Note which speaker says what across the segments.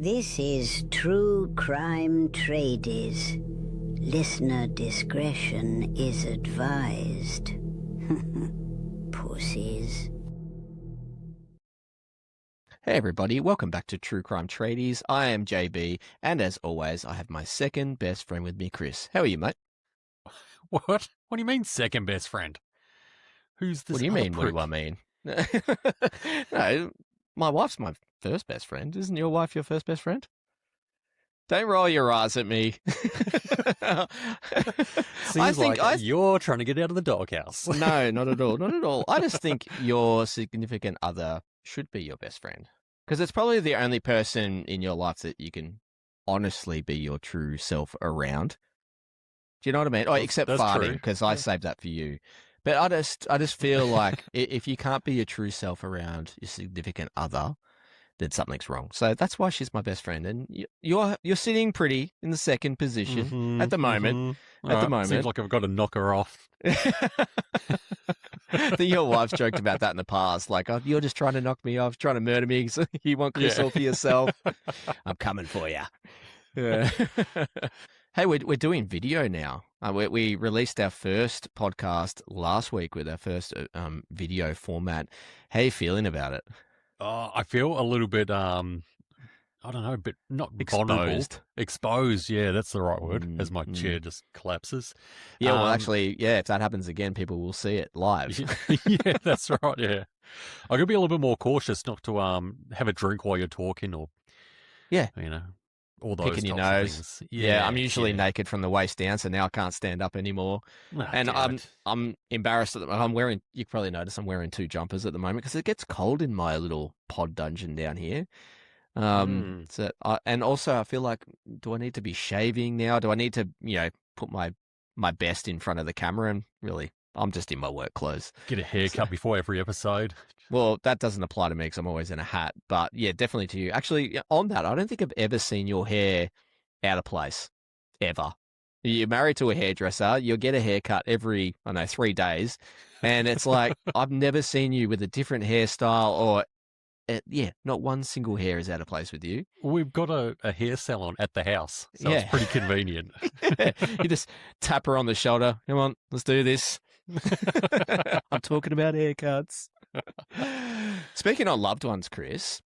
Speaker 1: This is True Crime Tradies. Listener discretion is advised. Pussies.
Speaker 2: Hey everybody, welcome back to True Crime Tradies. I am JB, and as always, I have my second best friend with me, Chris. How are you, mate?
Speaker 3: What? What do you mean second best friend? Who's this?
Speaker 2: What do you
Speaker 3: other
Speaker 2: mean? What
Speaker 3: prick?
Speaker 2: do I mean? No, my wife's my first best friend. Isn't your wife your first best friend? Don't roll your eyes at me.
Speaker 3: Seems like you're trying to get out of the doghouse.
Speaker 2: No, not at all. Not at all. I just think your significant other should be your best friend. Because it's probably the only person in your life that you can honestly be your true self around. Do you know what I mean? Oh, except
Speaker 3: that's
Speaker 2: farting,
Speaker 3: true.
Speaker 2: because I saved that for you. But I just feel like if you can't be your true self around your significant other, then something's wrong. So that's why she's my best friend. And you're sitting pretty in the second position at the moment. At the moment,
Speaker 3: Seems like I've got to knock her off.
Speaker 2: I think your wife's joked about that in the past. Like, oh, you're just trying to knock me off, trying to murder me. So you want Chris all for yourself. I'm coming for you. Yeah. Hey, we're doing video now. We released our first podcast last week with our first video format. How are you feeling about it?
Speaker 3: I feel a little bit, I don't know, a bit not vulnerable. Exposed, yeah, that's the right word, as my chair just collapses.
Speaker 2: Yeah, well, actually, yeah, if that happens again, people will see it live.
Speaker 3: Yeah, that's right, yeah. I could be a little bit more cautious not to have a drink while you're talking or,
Speaker 2: yeah,
Speaker 3: you know, all those
Speaker 2: picking your
Speaker 3: types of
Speaker 2: nose.
Speaker 3: things.
Speaker 2: Yeah, I'm usually naked from the waist down, so now I can't stand up anymore. And I'm embarrassed. I'm wearing. You probably notice I'm wearing two jumpers at the moment because it gets cold in my little pod dungeon down here. So and also I feel like, do I need to be shaving now? Do I need to, put my best in front of the camera? And really, I'm just in my work clothes.
Speaker 3: Get a haircut before every episode.
Speaker 2: Well, that doesn't apply to me because I'm always in a hat. But yeah, definitely to you. Actually, on that, I don't think I've ever seen your hair out of place, ever. You're married to a hairdresser. You'll get a haircut every, 3 days. And it's like, I've never seen you with a different hairstyle or, not one single hair is out of place with you.
Speaker 3: We've got a hair salon at the house, so it's pretty convenient.
Speaker 2: You just tap her on the shoulder. Come on, let's do this. I'm talking about haircuts. Speaking of loved ones, Chris,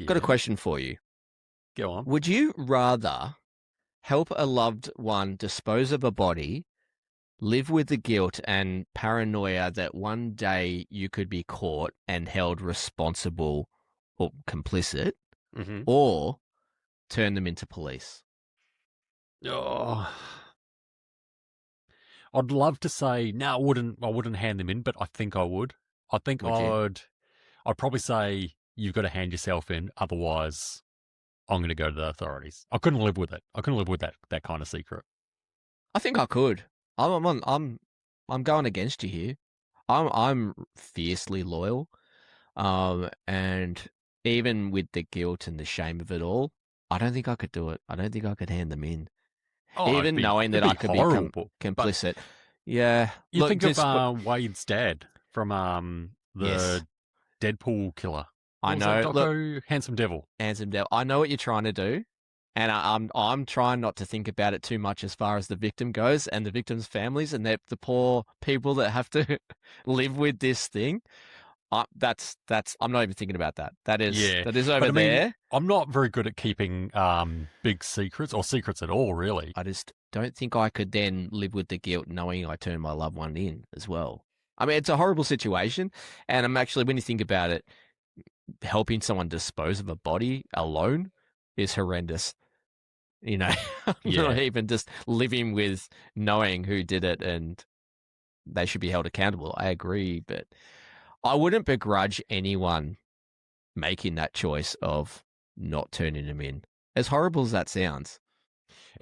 Speaker 2: got a question for you.
Speaker 3: Go on.
Speaker 2: Would you rather help a loved one dispose of a body, live with the guilt and paranoia that one day you could be caught and held responsible or complicit, or turn them into police?
Speaker 3: Oh, I'd love to say no. I wouldn't hand them in, but I think I would. I think I'd probably say you've got to hand yourself in, otherwise I'm going to go to the authorities. I couldn't live with it. I couldn't live with that kind of secret.
Speaker 2: I think I could. I'm going against you here. I'm fiercely loyal, and even with the guilt and the shame of it all, I don't think I could do it. I don't think I could hand them in, even knowing that I could be complicit. Yeah,
Speaker 3: you think of Wade's dad from the Deadpool killer.
Speaker 2: I know.
Speaker 3: Look, Handsome Devil.
Speaker 2: Handsome Devil. I know what you're trying to do. And I'm trying not to think about it too much as far as the victim goes and the victim's families and the poor people that have to live with this thing. I'm not even thinking about that. That is over there.
Speaker 3: I'm not very good at keeping big secrets or secrets at all, really.
Speaker 2: I just don't think I could then live with the guilt knowing I turned my loved one in as well. I mean, it's a horrible situation. And I'm actually, when you think about it, helping someone dispose of a body alone is horrendous. Not even just living with knowing who did it and they should be held accountable. I agree, but I wouldn't begrudge anyone making that choice of not turning them in. As horrible as that sounds.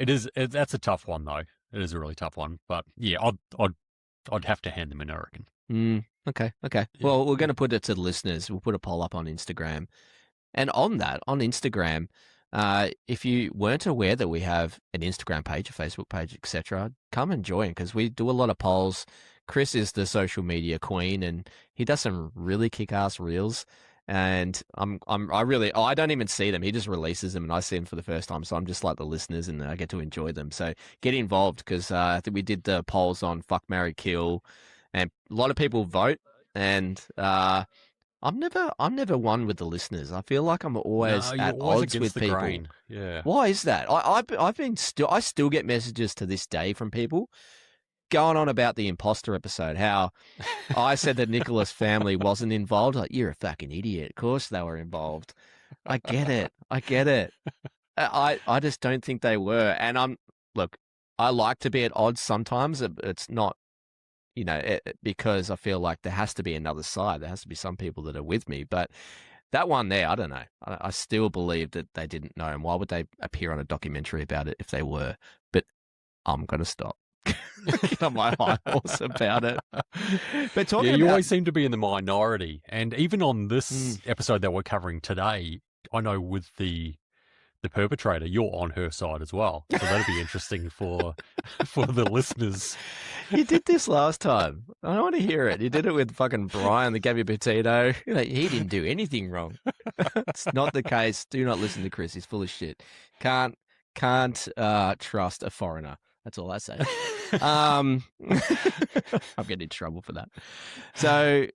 Speaker 3: It is. That's a tough one, though. It is a really tough one. But yeah, I'd have to hand them in, I reckon.
Speaker 2: Okay. Yeah. Well, we're going to put it to the listeners. We'll put a poll up on Instagram. And on Instagram, if you weren't aware that we have an Instagram page, a Facebook page, etc., come and join because we do a lot of polls. Chris is the social media queen and he does some really kick-ass reels And I don't even see them. He just releases them and I see them for the first time. So I'm just like the listeners and I get to enjoy them. So get involved because I think we did the polls on Fuck, Marry, Kill and a lot of people vote. And I'm never one with the listeners. I feel like I'm always at odds with people.
Speaker 3: Grain. Yeah.
Speaker 2: Why is that? I still get messages to this day from people going on about the imposter episode, how I said that Nicholas' family wasn't involved. Like, you're a fucking idiot. Of course they were involved. I get it. I just don't think they were. And look, I like to be at odds sometimes. It's not, because I feel like there has to be another side. There has to be some people that are with me. But that one there, I don't know. I still believe that they didn't know. And why would they appear on a documentary about it if they were? But I'm going to stop. Get on my high horse about it. But
Speaker 3: you always seem to be in the minority. And even on this episode that we're covering today, I know with the perpetrator, you're on her side as well. So that'd be interesting for the listeners.
Speaker 2: You did this last time. I don't want to hear it. You did it with fucking Brian, the Gabby Petito. He didn't do anything wrong. It's not the case. Do not listen to Chris. He's full of shit. Can't trust a foreigner. That's all I say. I'm getting in trouble for that. So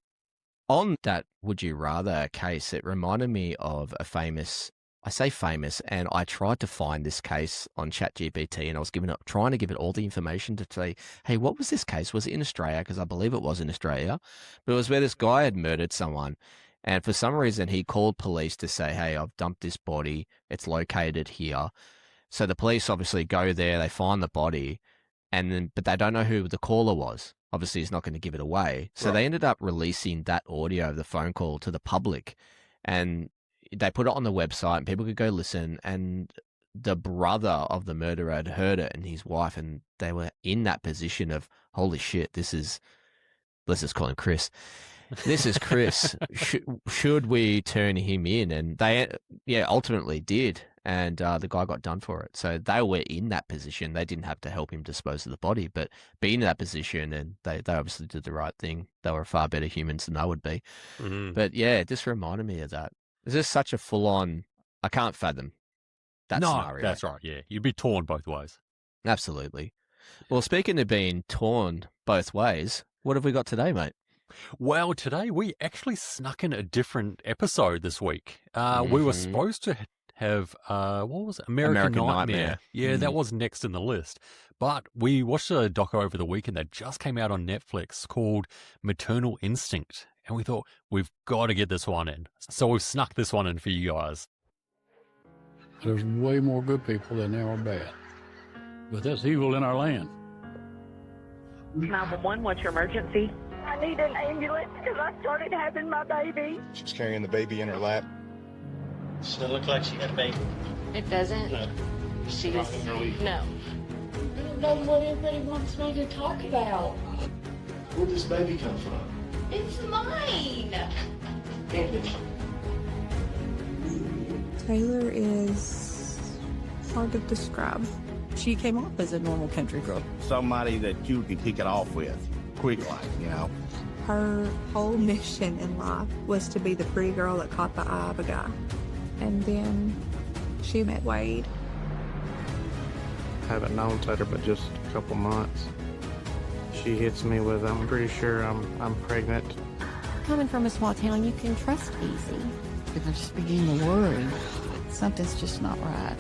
Speaker 2: on that Would You Rather case, it reminded me of a famous, I say famous, and I tried to find this case on ChatGPT and I was trying to give it all the information to say, hey, what was this case? Was it in Australia? Because I believe it was in Australia. But it was where this guy had murdered someone. And for some reason, he called police to say, hey, I've dumped this body. It's located here. So the police obviously go there, they find the body, but they don't know who the caller was. Obviously, he's not going to give it away. So They ended up releasing that audio of the phone call to the public, and they put it on the website, and people could go listen. And the brother of the murderer had heard it, and his wife, and they were in that position of, holy shit, let's just call him Chris. This is Chris. Should we turn him in? And they, ultimately did. And the guy got done for it. So they were in that position. They didn't have to help him dispose of the body, but being in that position, and they obviously did the right thing. They were far better humans than I would be. Mm-hmm. But yeah, it just reminded me of that. It's just such a full-on, I can't fathom that scenario.
Speaker 3: That's right, yeah. You'd be torn both ways.
Speaker 2: Absolutely. Well, speaking of being torn both ways, what have we got today, mate?
Speaker 3: Well, today we actually snuck in a different episode this week. We were supposed to have, what was it? American Nightmare. Yeah, that was next in the list. But we watched a doco over the weekend that just came out on Netflix called Maternal Instinct. And we thought, we've got to get this one in. So we've snuck this one in for you guys.
Speaker 4: There's way more good people than there are bad. But that's evil in our land.
Speaker 5: 911, what's your emergency?
Speaker 6: I need an ambulance because I started having my baby.
Speaker 7: She's carrying the baby in her lap.
Speaker 8: Doesn't look like she had a baby.
Speaker 9: It doesn't?
Speaker 8: No.
Speaker 9: She's... No.
Speaker 6: I don't know what everybody wants me to talk about.
Speaker 8: Where'd this baby come from?
Speaker 6: It's mine.
Speaker 10: Taylor is hard to describe. She came off as a normal country girl.
Speaker 11: Somebody that you could kick it off with. Quick life,
Speaker 10: Her whole mission in life was to be the pretty girl that caught the eye of a guy. And then she met Wade.
Speaker 12: Haven't known Taylor but just a couple months. She hits me with, I'm pretty sure I'm pregnant.
Speaker 13: Coming from a small town, you can trust easy.
Speaker 14: But I'm just beginning to worry. Something's just not right.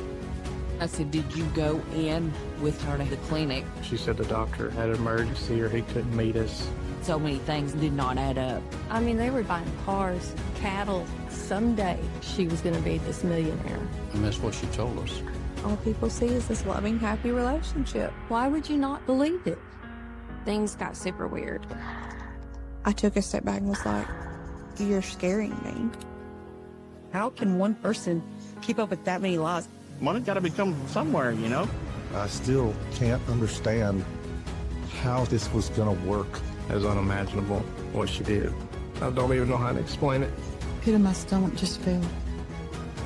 Speaker 14: I said, did you go in with her to the clinic?
Speaker 12: She said the doctor had an emergency or he couldn't meet us.
Speaker 14: So many things did not add up.
Speaker 13: I mean, they were buying cars, cattle. Someday she was going to be this millionaire.
Speaker 4: And that's what she told us.
Speaker 10: All people see is this loving, happy relationship.
Speaker 13: Why would you not believe it? Things got super weird.
Speaker 10: I took a step back and was like, you're scaring me.
Speaker 15: How can one person keep up with that many lies?
Speaker 11: Money's got to become somewhere,
Speaker 16: I still can't understand how this was going to work.
Speaker 12: It's unimaginable what she did. I don't even know how to explain it.
Speaker 14: Pit of my stomach just fell.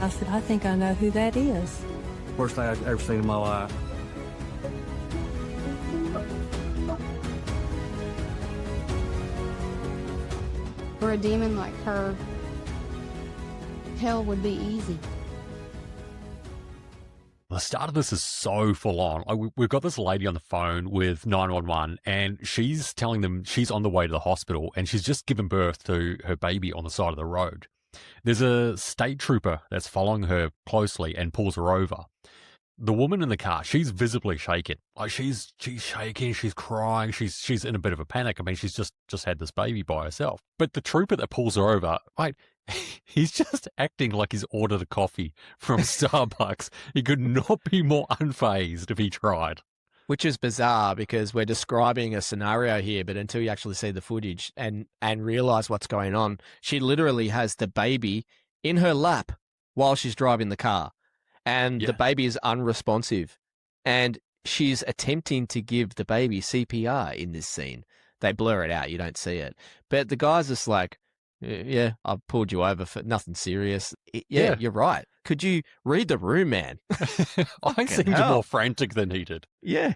Speaker 13: I said, I think I know who that is.
Speaker 11: Worst thing I've ever seen in my life.
Speaker 9: For a demon like her,
Speaker 13: hell would be easy.
Speaker 3: The start of this is so full on. We've got this lady on the phone with 911, and she's telling them she's on the way to the hospital, and she's just given birth to her baby on the side of the road. There's a state trooper that's following her closely and pulls her over. The woman in the car, she's visibly shaken. Like she's shaking, she's crying, she's in a bit of a panic. I mean, she's just had this baby by herself. But the trooper that pulls her over, like, he's just acting like he's ordered a coffee from Starbucks. He could not be more unfazed if he tried.
Speaker 2: Which is bizarre because we're describing a scenario here, but until you actually see the footage and realize what's going on, she literally has the baby in her lap while she's driving the car. And the baby is unresponsive. And she's attempting to give the baby CPR in this scene. They blur it out. You don't see it. But the guy's just like, yeah, I've pulled you over for nothing serious. Yeah, you're right. Could you read the room, man?
Speaker 3: I seemed more frantic than he did.
Speaker 2: Yeah.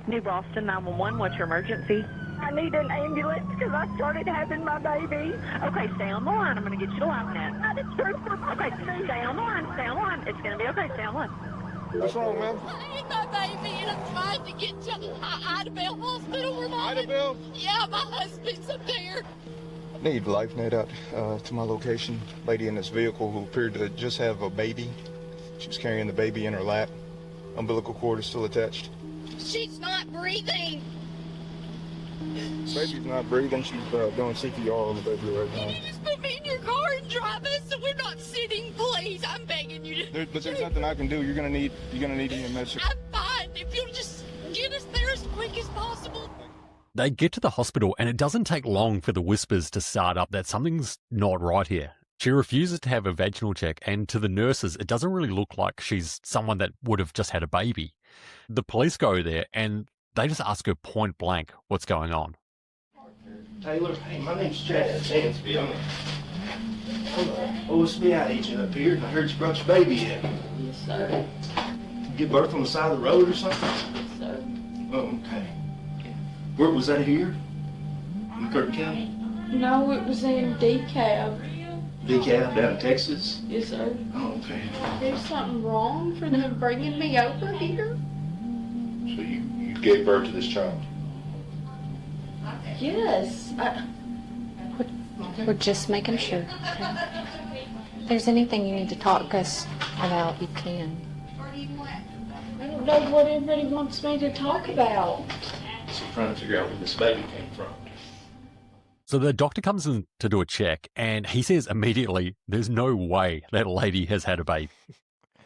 Speaker 5: New Boston 911, what's your emergency?
Speaker 6: I need an ambulance because I started having my baby.
Speaker 5: Okay, stay on the line. I'm going to get you to line that.
Speaker 6: Not a trooper.
Speaker 5: Okay, stay on the line. Stay on the line. It's going to be okay. Stay on the line.
Speaker 11: What's wrong, ma'am?
Speaker 6: I need my baby and I'm trying to get to Idabel Hospital. Where my
Speaker 11: Idabel?
Speaker 6: Yeah, my husband's up there.
Speaker 7: Need life net out to my location. Lady in this vehicle who appeared to just have a baby. She was carrying the baby in her lap. Umbilical cord is still attached.
Speaker 6: She's not breathing.
Speaker 7: Baby's not breathing. She's doing CPR on the baby right now.
Speaker 6: Can you just put me in your car and drive us so we're not sitting, please? I'm begging you to.
Speaker 7: But there's nothing I can do. You're gonna need EMS.
Speaker 6: I'm fine. If you'll just get us there as quick as possible.
Speaker 3: They get to the hospital, and it doesn't take long for the whispers to start up that something's not right here. She refuses to have a vaginal check, and to the nurses, it doesn't really look like she's someone that would have just had a baby. The police go there, and they just ask her point blank what's going on.
Speaker 8: Taylor, hey, my name's Chad Sansby. I'm an OSBI agent up here, and I heard you brought your baby in.
Speaker 9: Yes, sir.
Speaker 8: You give birth on the side of the road or something?
Speaker 9: Yes, sir.
Speaker 8: Oh, okay. Where was that here? In Curtin County?
Speaker 9: No, it was in DeKalb.
Speaker 8: DeKalb down in Texas?
Speaker 9: Yes, sir.
Speaker 8: Oh, okay.
Speaker 9: There's something wrong for them bringing me over here?
Speaker 8: So you gave birth to this child?
Speaker 9: Yes.
Speaker 17: We're just making sure. If there's anything you need to talk to us about, you can.
Speaker 9: I don't know what everybody wants me to talk about.
Speaker 8: So I'm trying to figure out where this baby came from.
Speaker 3: So the doctor comes in to do a check, and he says immediately, there's no way that lady has had a baby.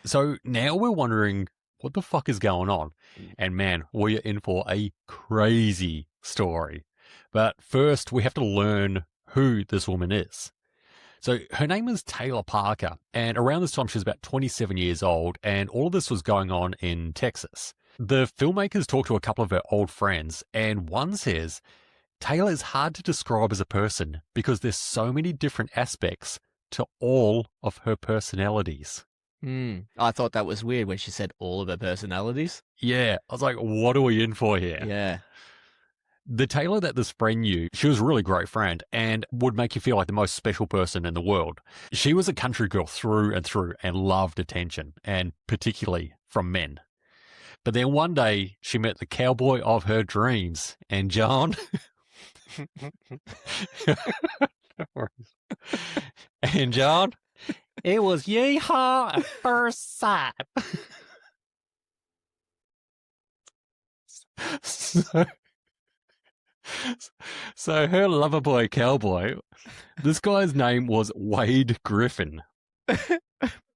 Speaker 3: So now we're wondering, what the fuck is going on? And man, we're in for a crazy story. But first, we have to learn who this woman is. So her name is Taylor Parker, and around this time she was about 27 years old, and all of this was going on in Texas. The filmmakers talked to a couple of her old friends, and one says, Taylor is hard to describe as a person because there's so many different aspects to all of her personalities.
Speaker 2: I thought that was weird when she said all of her personalities.
Speaker 3: Yeah, I was like, what are we in for here?
Speaker 2: Yeah.
Speaker 3: The Taylor that this friend knew, she was a really great friend and would make you feel like the most special person in the world. She was a country girl through and loved attention, and particularly from men. But then one day she met the cowboy of her dreams, and John... and John, it was yeehaw at first sight. So her lover boy cowboy, this guy's name was Wade Griffin.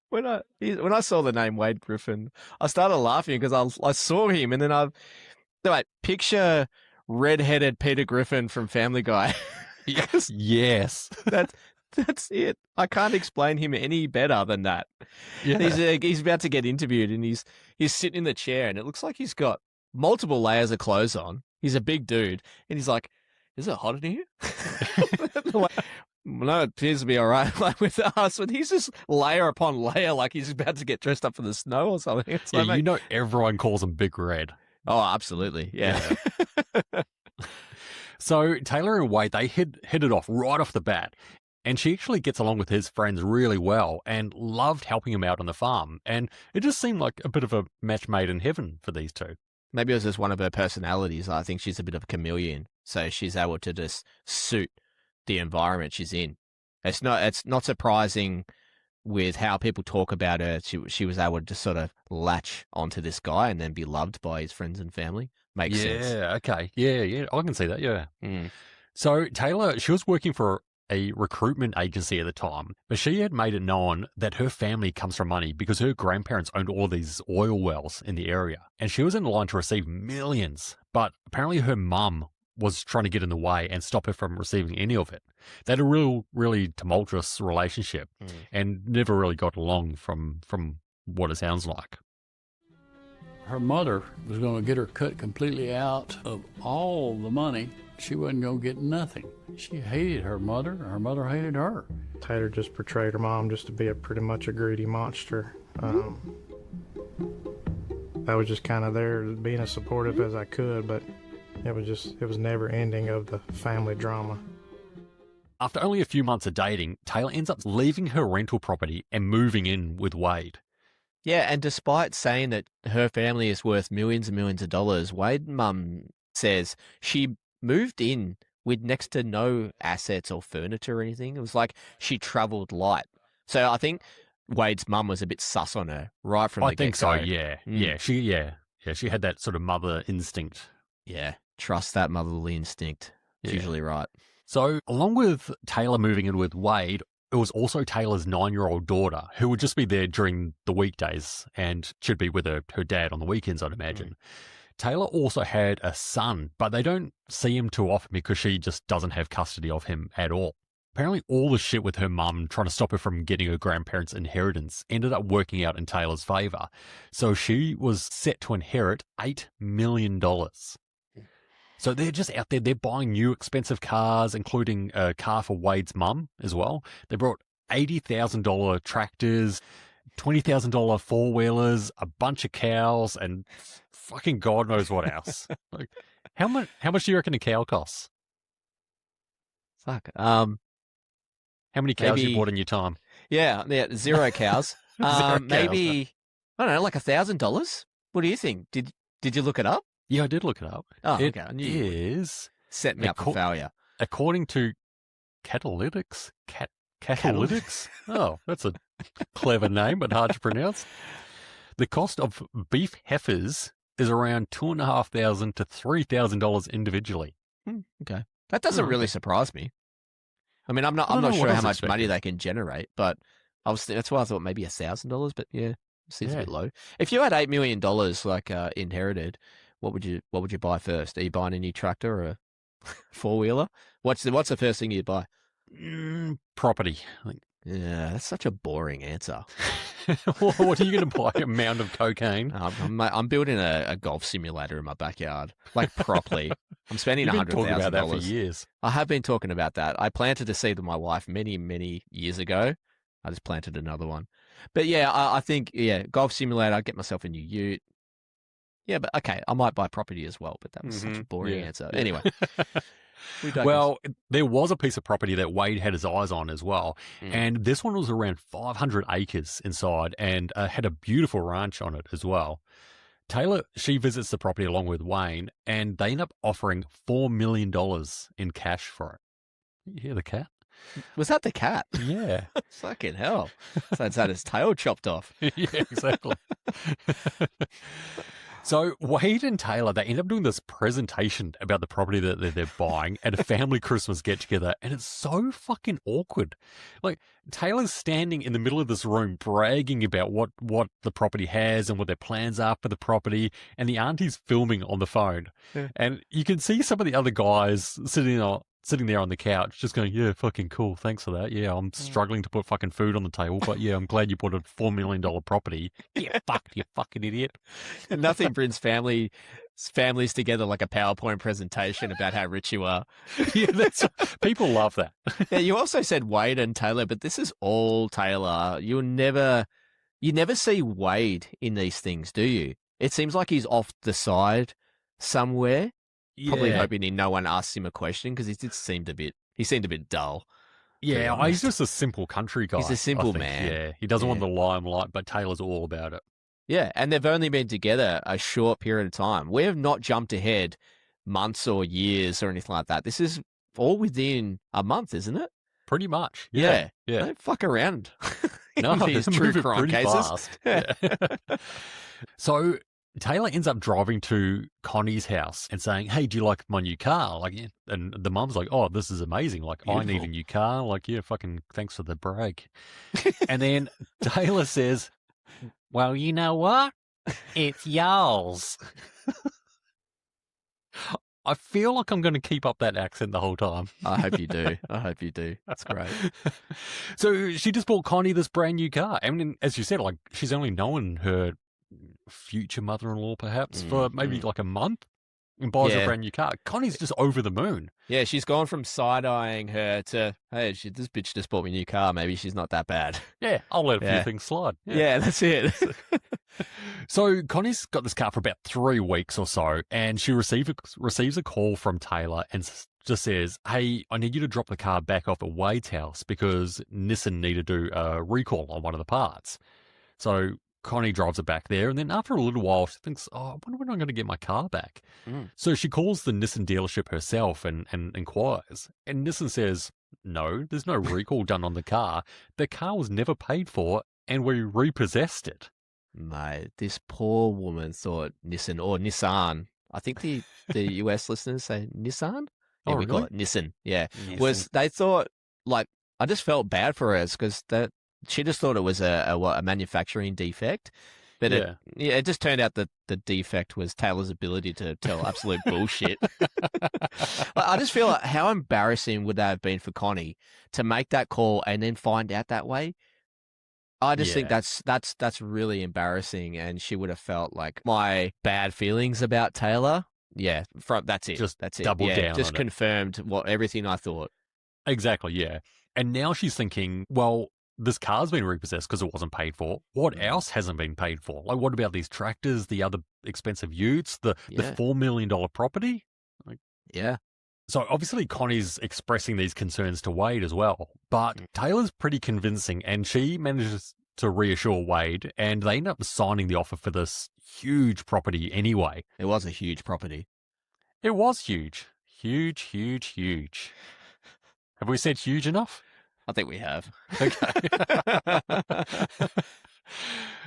Speaker 2: When I saw the name Wade Griffin, I started laughing because I saw him, and then picture red-headed Peter Griffin from Family Guy.
Speaker 3: Yes.
Speaker 2: That's it. I can't explain him any better than that.
Speaker 3: Yeah.
Speaker 2: He's about to get interviewed, and he's sitting in the chair, and it looks like he's got multiple layers of clothes on. He's a big dude, and he's like, "Is it hot in here?" No, it appears to be all right. Like with us, but he's just layer upon layer, like he's about to get dressed up for the snow or something. It's
Speaker 3: yeah,
Speaker 2: like,
Speaker 3: you know, everyone calls him Big Red.
Speaker 2: Oh, absolutely, yeah.
Speaker 3: So Taylor and Wade, they hit it off right off the bat. And she actually gets along with his friends really well and loved helping him out on the farm. And it just seemed like a bit of a match made in heaven for these two.
Speaker 2: Maybe it was just one of her personalities. I think she's a bit of a chameleon, so she's able to just suit the environment she's in. It's not surprising with how people talk about her. She was able to just sort of latch onto this guy and then be loved by his friends and family. Makes sense.
Speaker 3: Yeah, okay. Yeah, I can see that, yeah. So Taylor, she was working for a recruitment agency at the time, but she had made it known that her family comes from money because her grandparents owned all these oil wells in the area. And she was in line to receive millions, but apparently her mum was trying to get in the way and stop her from receiving any of it. They had a really tumultuous relationship and never really got along from what it sounds like.
Speaker 4: Her mother was going to get her cut completely out of all the money. She wasn't going to get nothing. She hated her mother. Her mother hated her.
Speaker 12: Taylor just portrayed her mom just to be pretty much a greedy monster. I was just kind of there being as supportive as I could, but it was never ending of the family drama.
Speaker 3: After only a few months of dating, Taylor ends up leaving her rental property and moving in with Wade.
Speaker 2: Yeah, and despite saying that her family is worth millions and millions of dollars, Wade's mum says she moved in with next to no assets or furniture or anything. It was like she travelled light. So I think Wade's mum was a bit sus on her right from the get-go.
Speaker 3: I think so, yeah. Yeah, she had that sort of mother instinct.
Speaker 2: Yeah, trust that motherly instinct. It's usually right.
Speaker 3: So along with Taylor moving in with Wade, it was also Taylor's 9-year-old daughter who would just be there during the weekdays and should be with her dad on the weekends, I'd imagine. Taylor also had a son, but they don't see him too often because she just doesn't have custody of him at all. Apparently all the shit with her mum trying to stop her from getting her grandparents' inheritance ended up working out in Taylor's favour. So she was set to inherit $8 million. So they're just out there, they're buying new expensive cars, including a car for Wade's mum as well. They brought $80,000 tractors, $20,000 four-wheelers, a bunch of cows, and fucking God knows what else. Like, how much do you reckon a cow costs?
Speaker 2: Fuck.
Speaker 3: How many cows you bought in your time?
Speaker 2: Yeah, 0 cows. Maybe, I don't know, like $1,000? What do you think? Did you look it up?
Speaker 3: Yeah, I did look it up.
Speaker 2: Oh,
Speaker 3: it
Speaker 2: okay. I knew you would.
Speaker 3: is
Speaker 2: Set me up for failure.
Speaker 3: According to Catalytics? Catalytics? Oh, that's a clever name, but hard to pronounce. The cost of beef heifers is around $2,500 to $3,000 individually.
Speaker 2: Okay. That doesn't really surprise me. I mean, I'm not sure how much money they can generate, but that's why I thought maybe $1,000, but yeah, seems a bit low. If you had $8 million inherited, what would you buy first? Are you buying a new tractor or a four-wheeler? What's the first thing you'd buy?
Speaker 3: Property.
Speaker 2: Yeah, that's such a boring answer.
Speaker 3: What are you going to buy? A mound of cocaine?
Speaker 2: I'm building a golf simulator in my backyard, like properly. I'm spending $100,000.
Speaker 3: You've been talking about that for years.
Speaker 2: I have been talking about that. I planted a seed with my wife many, many years ago. I just planted another one. But yeah, I think, golf simulator, I'd get myself a new ute. Yeah, but okay, I might buy property as well, but that was such a boring answer. Yeah. Anyway.
Speaker 3: Well, there was a piece of property that Wade had his eyes on as well. And this one was around 500 acres inside and had a beautiful ranch on it as well. Taylor, she visits the property along with Wayne, and they end up offering $4 million in cash for it. You hear the cat?
Speaker 2: Was that the cat?
Speaker 3: Yeah.
Speaker 2: Fucking hell. So it's had his tail chopped off.
Speaker 3: Yeah, exactly. So Wade and Taylor, they end up doing this presentation about the property that they're buying at a family Christmas get-together, and it's so fucking awkward. Like, Taylor's standing in the middle of this room bragging about what the property has and what their plans are for the property, and the auntie's filming on the phone. Yeah. And you can see some of the other guys sitting there on the couch just going, yeah, fucking cool, thanks for that. Yeah, I'm struggling to put fucking food on the table, but yeah, I'm glad you bought a $4 million property. Yeah, fucked, you fucking idiot.
Speaker 2: And nothing brings families together like a PowerPoint presentation about how rich you are.
Speaker 3: Yeah, people love that.
Speaker 2: Yeah, you also said Wade and Taylor, but this is all Taylor. You never see Wade in these things, do you? It seems like he's off the side somewhere. Yeah. Probably hoping no one asks him a question because he seemed a bit dull.
Speaker 3: Yeah, he's just a simple country guy.
Speaker 2: He's a simple man.
Speaker 3: Yeah, he doesn't want the limelight, but Taylor's all about it.
Speaker 2: Yeah, and they've only been together a short period of time. We have not jumped ahead months or years or anything like that. This is all within a month, isn't it?
Speaker 3: Pretty much.
Speaker 2: Yeah.
Speaker 3: Yeah.
Speaker 2: Don't fuck around.
Speaker 3: No,
Speaker 2: these true crime cases.
Speaker 3: Fast. Yeah. So Taylor ends up driving to Connie's house and saying, "Hey, do you like my new car?" And the mum's like, "Oh, this is amazing. I need a new car. Yeah, fucking thanks for the break." And then Taylor says, "Well, you know what? It's yours." I feel like I'm going to keep up that accent the whole time.
Speaker 2: I hope you do. That's great.
Speaker 3: So she just bought Connie this brand new car. I mean, as you said, she's only known her future mother-in-law perhaps for maybe a month and buys a brand new car. Connie's just over the moon.
Speaker 2: Yeah, she's gone from side-eyeing her to, hey, this bitch just bought me a new car. Maybe she's not that bad.
Speaker 3: Yeah, I'll let a few things slide.
Speaker 2: Yeah, that's it.
Speaker 3: So Connie's got this car for about 3 weeks or so, and she receives a call from Taylor and just says, "Hey, I need you to drop the car back off at Wade's house because Nissan need to do a recall on one of the parts." So Connie drives it back there, and then after a little while, she thinks, "Oh, I wonder when I'm going to get my car back." So she calls the Nissan dealership herself and inquires, and Nissan says, "No, there's no recall done on the car. The car was never paid for, and we repossessed it."
Speaker 2: Mate, this poor woman thought Nissan. I think the US listeners say Nissan. Yeah, we call it Nissan. Yeah,
Speaker 3: Nissan.
Speaker 2: They thought I just felt bad for her because she just thought it was a manufacturing defect. But it just turned out that the defect was Taylor's ability to tell absolute bullshit. I just feel like how embarrassing would that have been for Connie to make that call and then find out that way. I just think that's really embarrassing, and she would have felt like my bad feelings about Taylor. Yeah, that's it. That's it.
Speaker 3: Double down.
Speaker 2: Just
Speaker 3: on
Speaker 2: confirmed everything I thought.
Speaker 3: Exactly. Yeah, and now she's thinking, well, this car's been repossessed because it wasn't paid for. What else hasn't been paid for? What about these tractors, the other expensive utes, the $4 million property?
Speaker 2: Yeah.
Speaker 3: So obviously Connie's expressing these concerns to Wade as well, but Taylor's pretty convincing and she manages to reassure Wade and they end up signing the offer for this huge property anyway.
Speaker 2: It was a huge property.
Speaker 3: It was huge. Huge, huge, huge. Have we said huge enough?
Speaker 2: I think we have.
Speaker 3: Okay.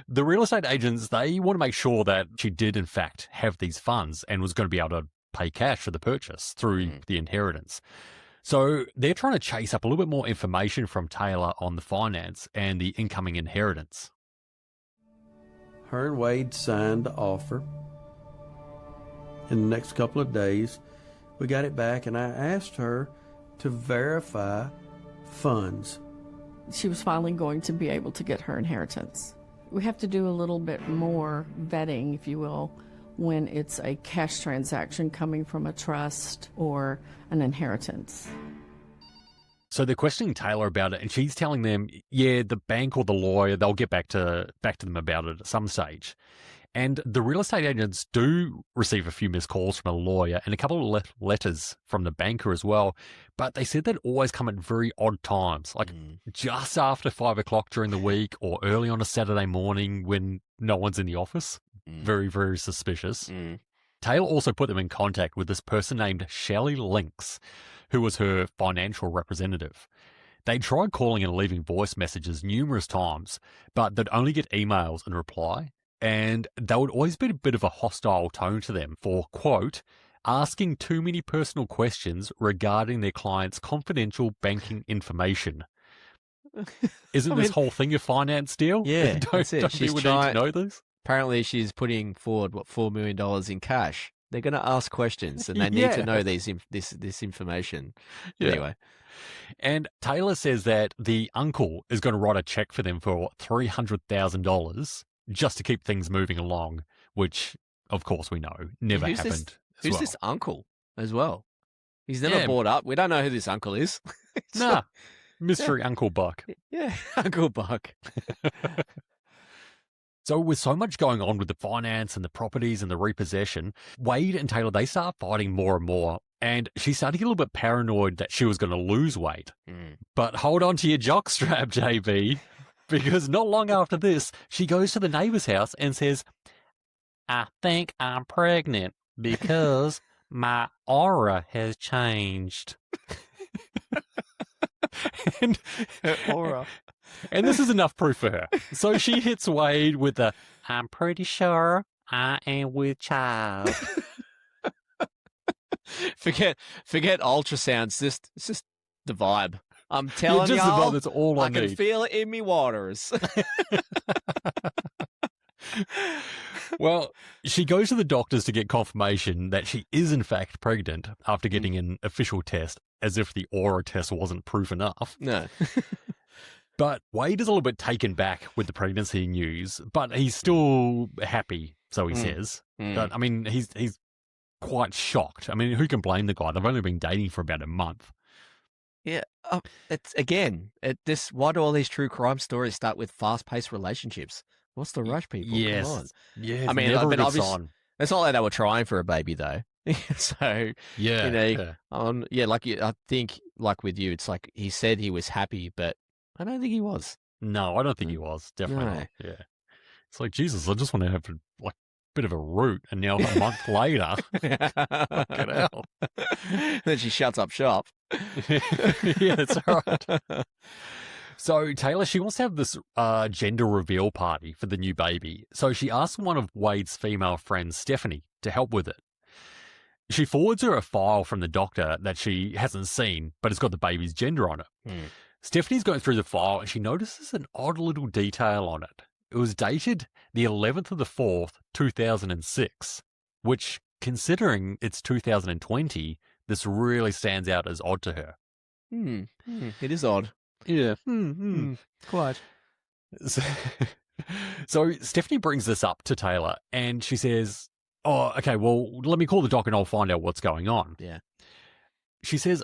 Speaker 3: The real estate agents, they want to make sure that she did in fact have these funds and was going to be able to pay cash for the purchase through the inheritance. So they're trying to chase up a little bit more information from Taylor on the finance and the incoming inheritance.
Speaker 18: Her and Wade signed the offer. In the next couple of days, we got it back, and I asked her to verify funds.
Speaker 13: She was finally going to be able to get her inheritance. We have to do a little bit more vetting, if you will, when it's a cash transaction coming from a trust or an inheritance.
Speaker 3: So they're questioning Taylor about it, and she's telling them, yeah, the bank or the lawyer, they'll get back to them about it at some stage. And the real estate agents do receive a few missed calls from a lawyer and a couple of letters from the banker as well. But they said they'd always come at very odd times, like just after 5 o'clock during the week or early on a Saturday morning when no one's in the office. Very, very suspicious. Taylor also put them in contact with this person named Shelley Lynx, who was her financial representative. They tried calling and leaving voice messages numerous times, but they'd only get emails in reply. And there would always be a bit of a hostile tone to them for, quote, asking too many personal questions regarding their client's confidential banking information. Isn't this whole thing a finance deal?
Speaker 2: Yeah, that's it.
Speaker 3: Don't people need to know this?
Speaker 2: Apparently she's putting forward, $4 million in cash. They're going to ask questions and they need to know this information.
Speaker 3: Yeah.
Speaker 2: Anyway.
Speaker 3: And Taylor says that the uncle is going to write a check for them for $300,000 just to keep things moving along, which, of course, we know never happened.
Speaker 2: Who's this uncle as well? He's never brought up. We don't know who this uncle is.
Speaker 3: Nah, mystery Uncle Buck.
Speaker 2: Yeah, Uncle Buck.
Speaker 3: So with so much going on with the finance and the properties and the repossession, Wade and Taylor, they start fighting more and more. And she started to get a little bit paranoid that she was going to lose Wade. But hold on to your jockstrap, JB, because not long after this, she goes to the neighbor's house and says, I think I'm pregnant because my aura has changed. and
Speaker 2: aura.
Speaker 3: And this is enough proof for her. So she hits Wade with a, I'm pretty sure I am with child.
Speaker 2: Forget ultrasounds. It's just the vibe. I'm telling
Speaker 3: just
Speaker 2: y'all,
Speaker 3: the vibe, that's all I
Speaker 2: can
Speaker 3: need.
Speaker 2: feel it in me waters.
Speaker 3: Well, she goes to the doctors to get confirmation that she is in fact pregnant after getting an official test, as if the aura test wasn't proof enough.
Speaker 2: No.
Speaker 3: But Wade is a little bit taken back with the pregnancy news, but he's still happy, so he says. But, I mean, he's quite shocked. I mean, who can blame the guy? They've only been dating for about a month.
Speaker 2: Yeah, it's why do all these true crime stories start with fast-paced relationships? What's the rush, people?
Speaker 3: Yes.
Speaker 2: Come on.
Speaker 3: Yeah,
Speaker 2: I mean,
Speaker 3: never a good
Speaker 2: obviously,
Speaker 3: sign.
Speaker 2: it's not like they were trying for a baby, though. So,
Speaker 3: Yeah.
Speaker 2: I think, like with you, it's like he said he was happy, but I don't think he was.
Speaker 3: No, I don't think he was. Definitely
Speaker 2: No.
Speaker 3: not. Yeah. It's like, Jesus, I just want to have a bit of a root, and now a month later, fucking hell.
Speaker 2: Then she shuts up shop.
Speaker 3: Yeah, that's right. So Taylor, she wants to have this gender reveal party for the new baby. So she asks one of Wade's female friends, Stephanie, to help with it. She forwards her a file from the doctor that she hasn't seen, but it's got the baby's gender on it. Stephanie's going through the file and she notices an odd little detail on it. It was dated the 11th of the 4th, 2006, which, considering it's 2020, this really stands out as odd to her.
Speaker 2: It is odd.
Speaker 3: Yeah.
Speaker 2: Quite.
Speaker 3: So Stephanie brings this up to Taylor and she says, oh, okay, well, let me call the doc and I'll find out what's going on.
Speaker 2: Yeah.
Speaker 3: She says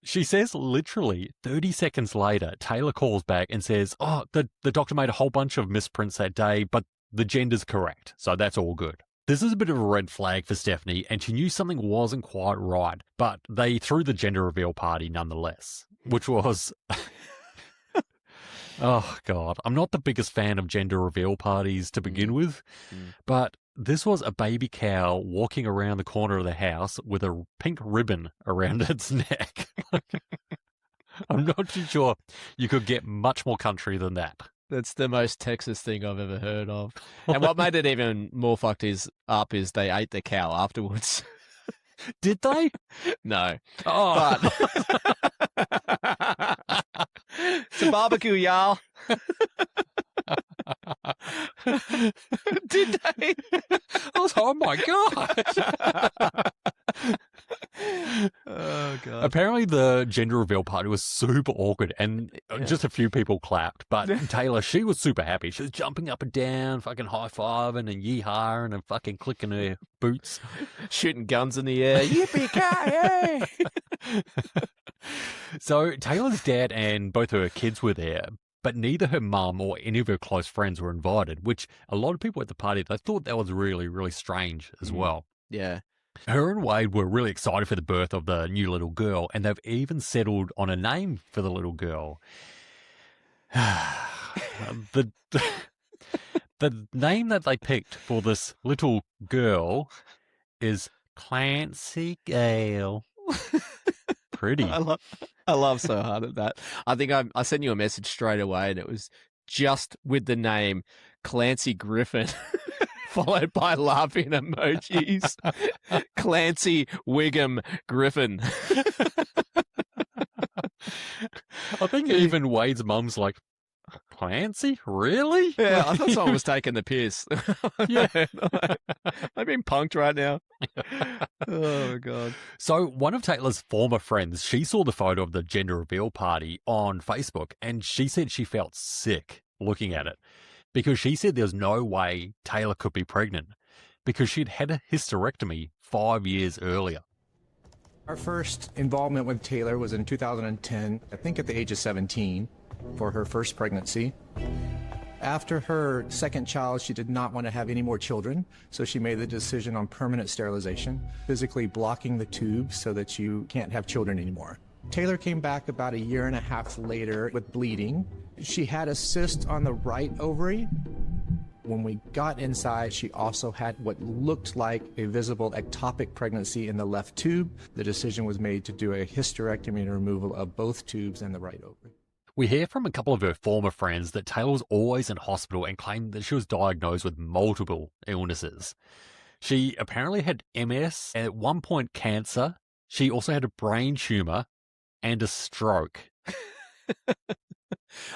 Speaker 3: She says literally 30 seconds later, Taylor calls back and says, oh, the doctor made a whole bunch of misprints that day, but the gender's correct, so that's all good. This is a bit of a red flag for Stephanie, and she knew something wasn't quite right, but they threw the gender reveal party nonetheless, which was... Oh, God. I'm not the biggest fan of gender reveal parties to begin with, but this was a baby cow walking around the corner of the house with a pink ribbon around its neck. I'm not too sure you could get much more country than that.
Speaker 2: That's the most Texas thing I've ever heard of. And what made it even more fucked is they ate the cow afterwards.
Speaker 3: Did they?
Speaker 2: No.
Speaker 3: Oh.
Speaker 2: But... It's a barbecue, y'all. Did they?
Speaker 3: I was, oh my God.
Speaker 2: Oh, God.
Speaker 3: Apparently the gender reveal party was super awkward and just a few people clapped. But Taylor, she was super happy. She was jumping up and down, fucking high-fiving and yee-hawing and fucking clicking her boots.
Speaker 2: Shooting guns in the air. Yippee-ki-yay!
Speaker 3: So Taylor's dad and both her kids were there, but neither her mum or any of her close friends were invited, which a lot of people at the party, they thought that was really, really strange as well.
Speaker 2: Yeah.
Speaker 3: Her and Wade were really excited for the birth of the new little girl, and they've even settled on a name for the little girl. The name that they picked for this little girl is Clancy Gale. Pretty.
Speaker 2: I love so hard at that. I think I sent you a message straight away, and it was just with the name Clancy Griffin, followed by laughing emojis. Clancy Wiggum Griffin.
Speaker 3: I think even Wade's mum's like, Clancy? Really?
Speaker 2: Yeah, I thought someone was taking the piss.
Speaker 3: Yeah.
Speaker 2: I've been punked right now. Oh, God.
Speaker 3: So one of Taylor's former friends, she saw the photo of the gender reveal party on Facebook, and she said she felt sick looking at it because she said there's no way Taylor could be pregnant because she'd had a hysterectomy 5 years earlier.
Speaker 19: Our first involvement with Taylor was in 2010, I think at the age of 17. for her first pregnancy. After her second child, she did not want to have any more children, so she made the decision on permanent sterilization, physically blocking the tube so that you can't have children anymore. Taylor came back about 1.5 years later with bleeding. She had a cyst on the right ovary. When we got inside, she also had what looked like a visible ectopic pregnancy in the left tube. The decision was made to do a hysterectomy and removal of both tubes and the right ovary.
Speaker 3: We hear from a couple of her former friends that Taylor was always in hospital and claimed that she was diagnosed with multiple illnesses. She apparently had MS, and at one point cancer. She also had a brain tumor and a stroke.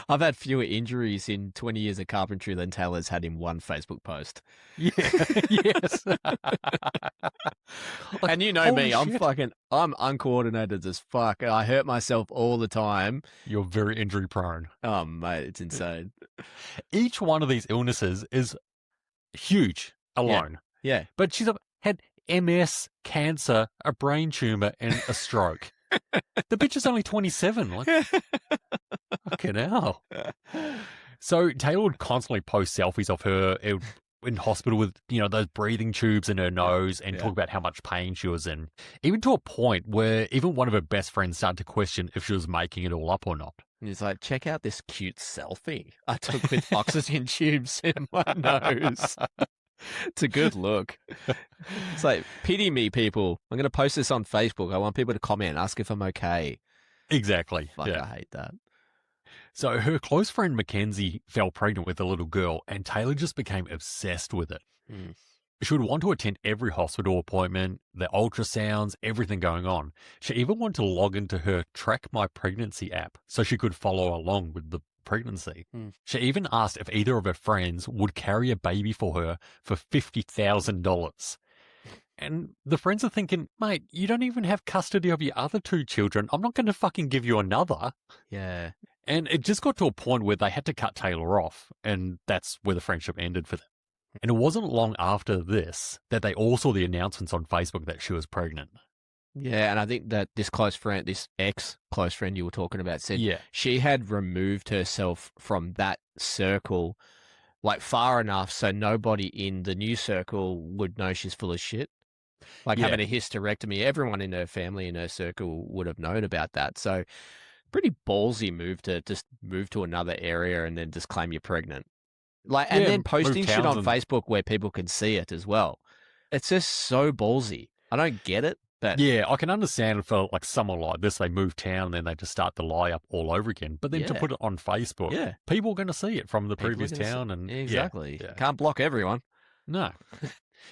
Speaker 2: I've had fewer injuries in 20 years of carpentry than Taylor's had in one Facebook post.
Speaker 3: Yeah, yes.
Speaker 2: And you know me, I'm uncoordinated as fuck. I hurt myself all the time.
Speaker 3: You're very injury prone.
Speaker 2: Oh, mate, it's insane.
Speaker 3: Each one of these illnesses is huge alone.
Speaker 2: Yeah.
Speaker 3: But she's had MS, cancer, a brain tumor, and a stroke. The bitch is only 27. Like, fucking hell. So Taylor would constantly post selfies of her in hospital with, those breathing tubes in her nose and talk about how much pain she was in. Even to a point where even one of her best friends started to question if she was making it all up or not.
Speaker 2: And he's like, check out this cute selfie I took with oxygen tubes in my nose. It's a good look. It's like, pity me, people. I'm going to post this on Facebook. I want people to comment, ask if I'm okay.
Speaker 3: Exactly.
Speaker 2: Fuck, I hate that.
Speaker 3: So her close friend Mackenzie fell pregnant with a little girl, and Taylor just became obsessed with it.
Speaker 2: Mm.
Speaker 3: She would want to attend every hospital appointment, the ultrasounds, everything going on. She even wanted to log into her Track My Pregnancy app so she could follow along with the pregnancy. She even asked if either of her friends would carry a baby for her for $50,000. And the friends are thinking, mate, you don't even have custody of your other 2 children. I'm not going to fucking give you another.
Speaker 2: Yeah.
Speaker 3: And it just got to a point where they had to cut Taylor off, and that's where the friendship ended for them. And it wasn't long after this that they all saw the announcements on Facebook that she was pregnant.
Speaker 2: Yeah, and I think that this ex-close friend you were talking about said she had removed herself from that circle like far enough so nobody in the new circle would know she's full of shit. Like having a hysterectomy, everyone in her family, in her circle would have known about that. So pretty ballsy move to just move to another area and then just claim you're pregnant. Like, and then posting shit on Facebook where people can see it as well. It's just so ballsy. I don't get it. But
Speaker 3: yeah, I can understand for like someone like this, they move town and then they just start to lie up all over again. But then to put it on Facebook, people are going to see it from the previous town. And
Speaker 2: exactly. Can't block everyone.
Speaker 3: No.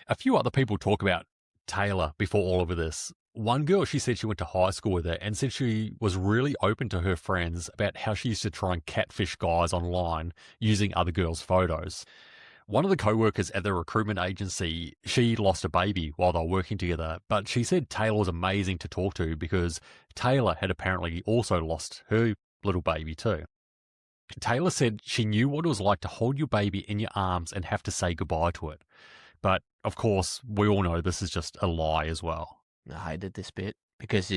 Speaker 3: A few other people talk about Taylor before all of this. One girl, she said she went to high school with her and said she was really open to her friends about how she used to try and catfish guys online using other girls' photos. One of the co-workers at the recruitment agency, she lost a baby while they were working together, but she said Taylor was amazing to talk to because Taylor had apparently also lost her little baby too. Taylor said she knew what it was like to hold your baby in your arms and have to say goodbye to it. But, of course, we all know this is just a lie as well.
Speaker 2: I hated this bit because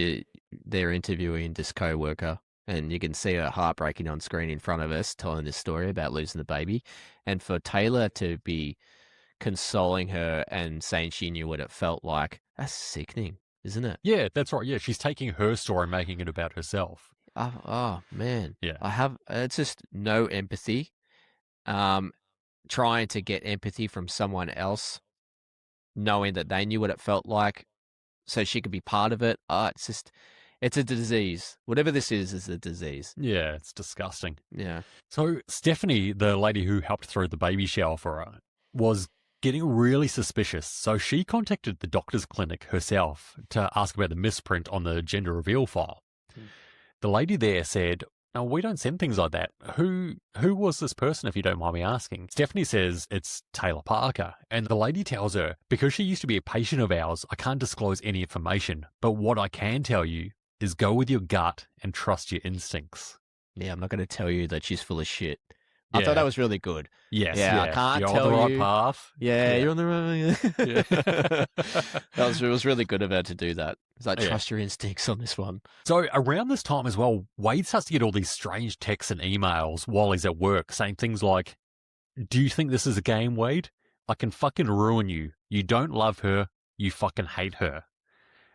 Speaker 2: they're interviewing this co-worker and you can see her heartbreaking on screen in front of us telling this story about losing the baby. And for Taylor to be consoling her and saying she knew what it felt like, that's sickening, isn't it?
Speaker 3: Yeah, that's right. Yeah, she's taking her story and making it about herself.
Speaker 2: Oh man.
Speaker 3: Yeah.
Speaker 2: It's just no empathy. Trying to get empathy from someone else, knowing that they knew what it felt like so she could be part of it. It's a disease. Whatever this is a disease.
Speaker 3: Yeah, it's disgusting.
Speaker 2: Yeah.
Speaker 3: So Stephanie, the lady who helped throw the baby shower for her, was getting really suspicious. So she contacted the doctor's clinic herself to ask about the misprint on the gender reveal file. The lady there said, "No, we don't send things like that. Who was this person, if you don't mind me asking?" Stephanie says it's Taylor Parker. And the lady tells her, because she used to be a patient of ours, I can't disclose any information. But what I can tell you is go with your gut and trust your instincts.
Speaker 2: Yeah, I'm not going to tell you that she's full of shit I thought that was really good.
Speaker 3: Yes,
Speaker 2: yeah. I can't
Speaker 3: you're
Speaker 2: tell
Speaker 3: on the right
Speaker 2: you.
Speaker 3: path.
Speaker 2: Yeah, you're on the right. It was really good of her to do that. It's like trust your instincts on this one.
Speaker 3: So around this time as well, Wade starts to get all these strange texts and emails while he's at work saying things like, "Do you think this is a game, Wade? I can fucking ruin you. You don't love her. You fucking hate her."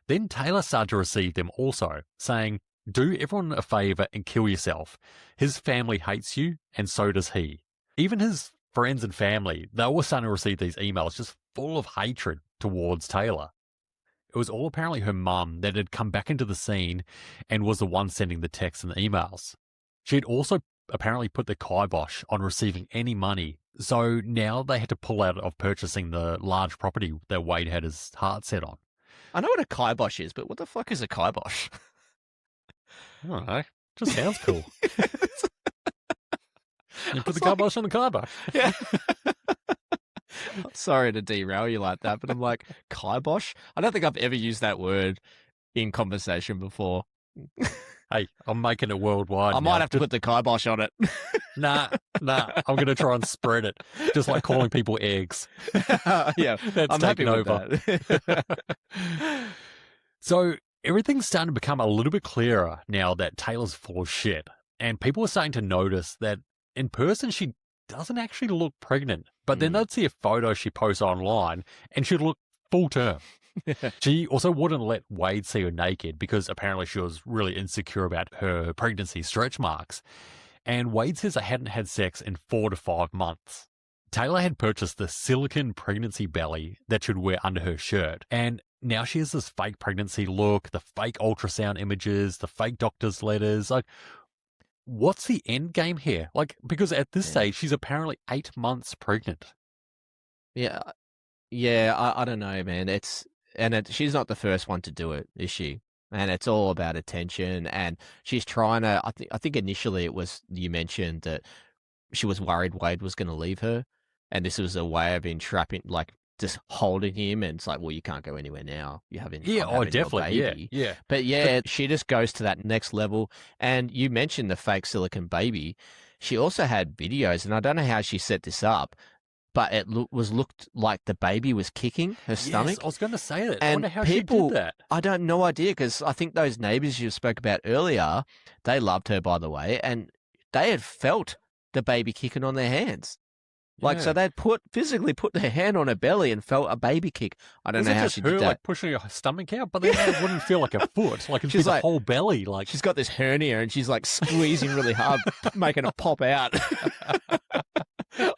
Speaker 3: Then Taylor started to receive them also, saying, "Do everyone a favor and kill yourself. His family hates you, and so does he." Even his friends and family, they were starting to receive these emails just full of hatred towards Taylor. It was all apparently her mum that had come back into the scene and was the one sending the texts and the emails. She had also apparently put the kibosh on receiving any money, so now they had to pull out of purchasing the large property that Wade had his heart set on.
Speaker 2: I know what a kibosh is, but what the fuck is a kibosh?
Speaker 3: I don't know. Just sounds cool. You put the kibosh on the kibosh.
Speaker 2: Yeah. Sorry to derail you like that, but I'm like, kibosh? I don't think I've ever used that word in conversation before.
Speaker 3: Hey, I'm making it worldwide.
Speaker 2: I might have to put the kibosh on it.
Speaker 3: Nah. I'm going to try and spread it. Just like calling people eggs.
Speaker 2: Yeah,
Speaker 3: That's
Speaker 2: I'm happy
Speaker 3: taken
Speaker 2: with
Speaker 3: over.
Speaker 2: that.
Speaker 3: So everything's starting to become a little bit clearer now that Taylor's full of shit. And people are starting to notice that in person, she doesn't actually look pregnant. But then they'd see a photo she posts online and she'd look full term. She also wouldn't let Wade see her naked because apparently she was really insecure about her pregnancy stretch marks. And Wade says they hadn't had sex in 4 to 5 months. Taylor had purchased the silicone pregnancy belly that she'd wear under her shirt. And now she has this fake pregnancy look, the fake ultrasound images, the fake doctor's letters. Like, what's the end game here? Like, because at this stage, she's apparently 8 months pregnant.
Speaker 2: Yeah. I don't know, man. She's not the first one to do it, is she? And it's all about attention. And she's trying to. I think initially it was you mentioned that she was worried Wade was going to leave her, and this was a way of entrapping, like just holding him. And it's like, well, you can't go anywhere now. You haven't.
Speaker 3: Yeah,
Speaker 2: I'm having your
Speaker 3: definitely.
Speaker 2: baby.
Speaker 3: Yeah.
Speaker 2: But yeah, she just goes to that next level. And you mentioned the fake silicone baby. She also had videos, and I don't know how she set this up, but it looked like the baby was kicking her stomach.
Speaker 3: Yes, I was going to say that.
Speaker 2: And
Speaker 3: I wonder how
Speaker 2: people,
Speaker 3: she did that.
Speaker 2: I don't know idea, because I think those neighbours you spoke about earlier, they loved her, by the way, and they had felt the baby kicking on their hands. Like, so they'd physically put their hand on her belly and felt a baby kick. I don't know how she did that.
Speaker 3: Like pushing her stomach out, but then it wouldn't feel like a foot. Like it's like, a whole belly. Like
Speaker 2: she's got this hernia and she's like squeezing really hard, making it pop out.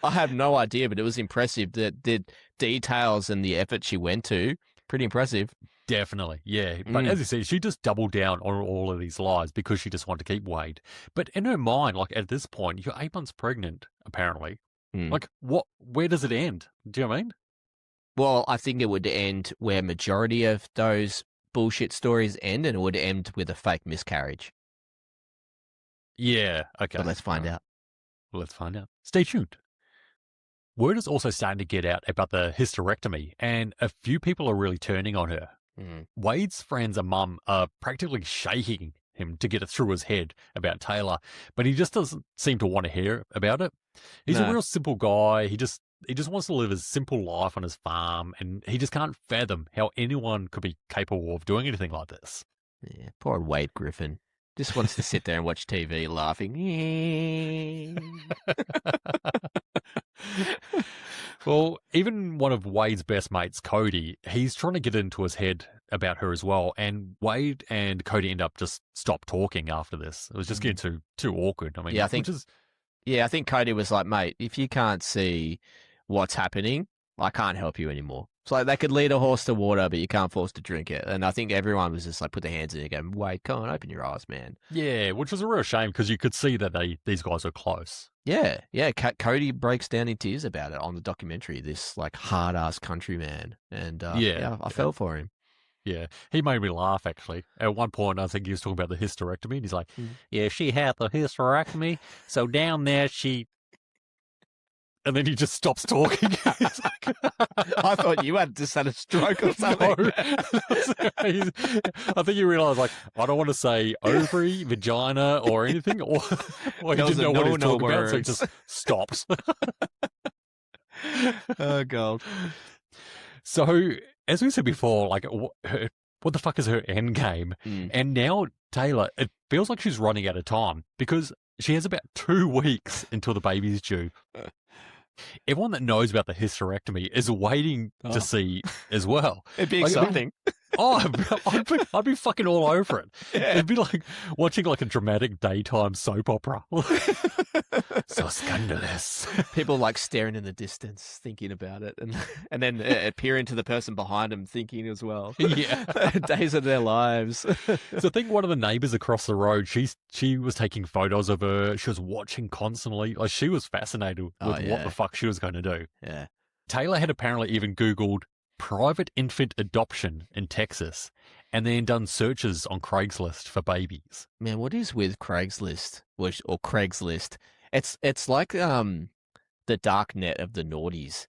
Speaker 2: I have no idea, but it was impressive. The details and the effort she went to, pretty impressive.
Speaker 3: Definitely, yeah. But as you see, she just doubled down on all of these lies because she just wanted to keep Wade. But in her mind, like at this point, you're 8 months pregnant, apparently. Like, where does it end? Do you know what I mean?
Speaker 2: Well, I think it would end where majority of those bullshit stories end, and it would end with a fake miscarriage.
Speaker 3: Yeah, okay.
Speaker 2: But let's find out.
Speaker 3: Well, let's find out. Stay tuned. Word is also starting to get out about the hysterectomy, and a few people are really turning on her. Wade's friends and mum are practically shaking him to get it through his head about Taylor, but he just doesn't seem to want to hear about it. He's a real simple guy. He just wants to live his simple life on his farm, and he just can't fathom how anyone could be capable of doing anything like this.
Speaker 2: Yeah, poor Wade Griffin. Just wants to sit there and watch TV laughing.
Speaker 3: Well, even one of Wade's best mates, Cody, he's trying to get into his head about her as well. And Wade and Cody end up just stop talking after this. It was just getting too awkward. I mean,
Speaker 2: yeah, I think Cody was like, mate, if you can't see what's happening, I can't help you anymore. It's like they could lead a horse to water, but you can't force to drink it. And I think everyone was just like, put their hands in it and go, Wade, come on, open your eyes, man.
Speaker 3: Yeah, which was a real shame because you could see that these guys are close.
Speaker 2: Yeah. Cody breaks down in tears about it on the documentary, this like hard-ass countryman. And I felt for him.
Speaker 3: Yeah, he made me laugh, actually. At one point, I think he was talking about the hysterectomy, and he's like, yeah, she had the hysterectomy, so down there she and then he just stops talking.
Speaker 2: I thought you had just had a stroke or something.
Speaker 3: No. I think you realised, like, I don't want to say ovary, vagina, or anything, or he didn't know what he was talking about, so he just stops.
Speaker 2: Oh, God.
Speaker 3: So, as we said before, like, what the fuck is her end game? And now Taylor, it feels like she's running out of time because she has about 2 weeks until the baby's due. Everyone that knows about the hysterectomy is waiting to see as well.
Speaker 2: It'd be exciting.
Speaker 3: I'd be fucking all over it.
Speaker 2: Yeah.
Speaker 3: It'd be like watching like a dramatic daytime soap opera. So scandalous.
Speaker 2: People like staring in the distance, thinking about it, and then appearing to the person behind them, thinking as well.
Speaker 3: Yeah,
Speaker 2: days of their lives.
Speaker 3: So I think one of the neighbours across the road, she was taking photos of her. She was watching constantly. Like she was fascinated with what the fuck she was going to do.
Speaker 2: Yeah.
Speaker 3: Taylor had apparently even Googled private infant adoption in Texas, and then done searches on Craigslist for babies.
Speaker 2: Man, what is with Craigslist or Craigslist? It's like the dark net of the naughties,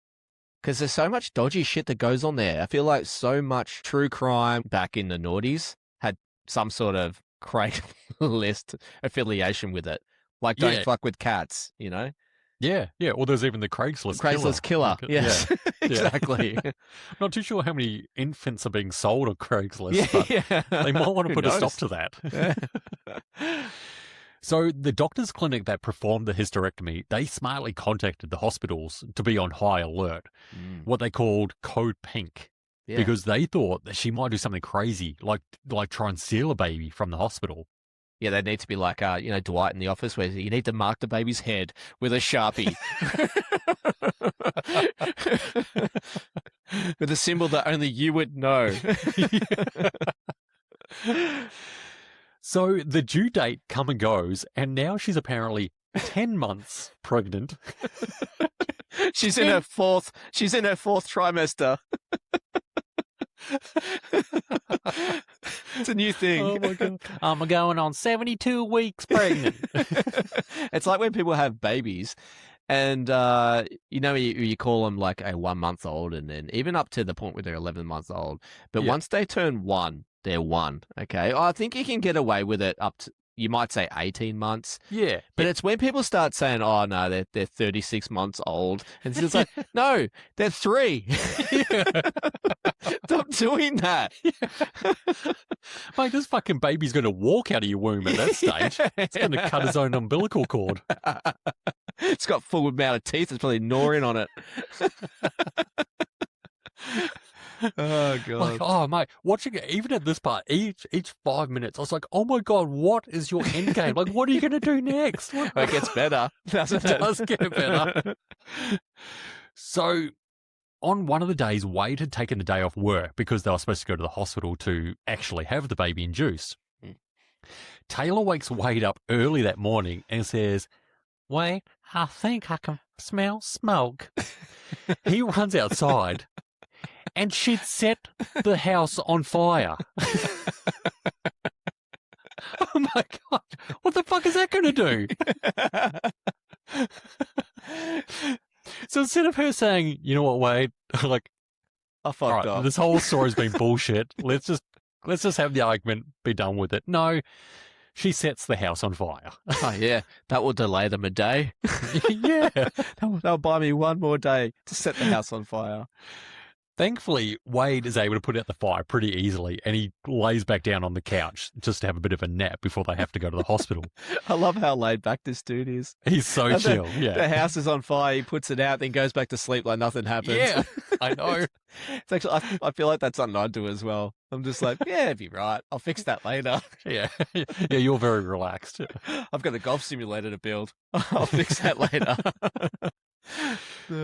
Speaker 2: because there's so much dodgy shit that goes on there. I feel like so much true crime back in the noughties had some sort of Craigslist affiliation with it. Like don't fuck with cats, you know?
Speaker 3: Yeah. Or there's even the Craigslist
Speaker 2: killer. Yes, exactly.
Speaker 3: Not too sure how many infants are being sold on Craigslist, but they might want to put a stop to that. So the doctor's clinic that performed the hysterectomy, they smartly contacted the hospitals to be on high alert, what they called Code Pink, because they thought that she might do something crazy, like try and steal a baby from the hospital.
Speaker 2: Yeah, they need to be like, Dwight in The Office, where you need to mark the baby's head with a Sharpie. With a symbol that only you would know.
Speaker 3: So the due date come and goes, and now she's apparently 10 months pregnant.
Speaker 2: She's in her fourth trimester. It's a new thing.
Speaker 3: Oh my God. I'm going on 72 weeks pregnant.
Speaker 2: It's like when people have babies and, you call them like a 1 month old and then even up to the point where they're 11 months old. But once they turn 1, they're 1. Okay. I think you can get away with it up to, you might say 18 months.
Speaker 3: Yeah.
Speaker 2: But it's when people start saying, oh, no, they're 36 months old. And it's like, no, they're 3. Stop doing that.
Speaker 3: Mate, this fucking baby's going to walk out of your womb at that stage. It's going to cut his own umbilical cord.
Speaker 2: It's got full amount of teeth. It's probably gnawing on it. Oh, God.
Speaker 3: Like, mate, watching it, even at this part, each 5 minutes, I was like, oh, my God, what is your end game? Like, what are you going to do next?
Speaker 2: It gets better, doesn't it?
Speaker 3: It does get better. So, on one of the days, Wade had taken a day off work because they were supposed to go to the hospital to actually have the baby induced. Taylor wakes Wade up early that morning and says, Wade, I think I can smell smoke. He runs outside. And she'd set the house on fire. Oh, my God. What the fuck is that going to do? So instead of her saying, you know what, Wade, like,
Speaker 2: I fucked up.
Speaker 3: This whole story's been bullshit. Let's just have the argument, be done with it. No, she sets the house on fire.
Speaker 2: Oh, yeah. That will delay them a day.
Speaker 3: Yeah.
Speaker 2: That'll buy me one more day to set the house on fire.
Speaker 3: Thankfully, Wade is able to put out the fire pretty easily, and he lays back down on the couch just to have a bit of a nap before they have to go to the hospital.
Speaker 2: I love how laid back this dude is.
Speaker 3: He's so chill,
Speaker 2: The house is on fire, he puts it out, then goes back to sleep like nothing happens.
Speaker 3: Yeah, I know.
Speaker 2: It's actually, I feel like that's something I'd do as well. I'm just like, yeah, it'd be right. I'll fix that later.
Speaker 3: Yeah, you're very relaxed.
Speaker 2: I've got a golf simulator to build. I'll fix that later.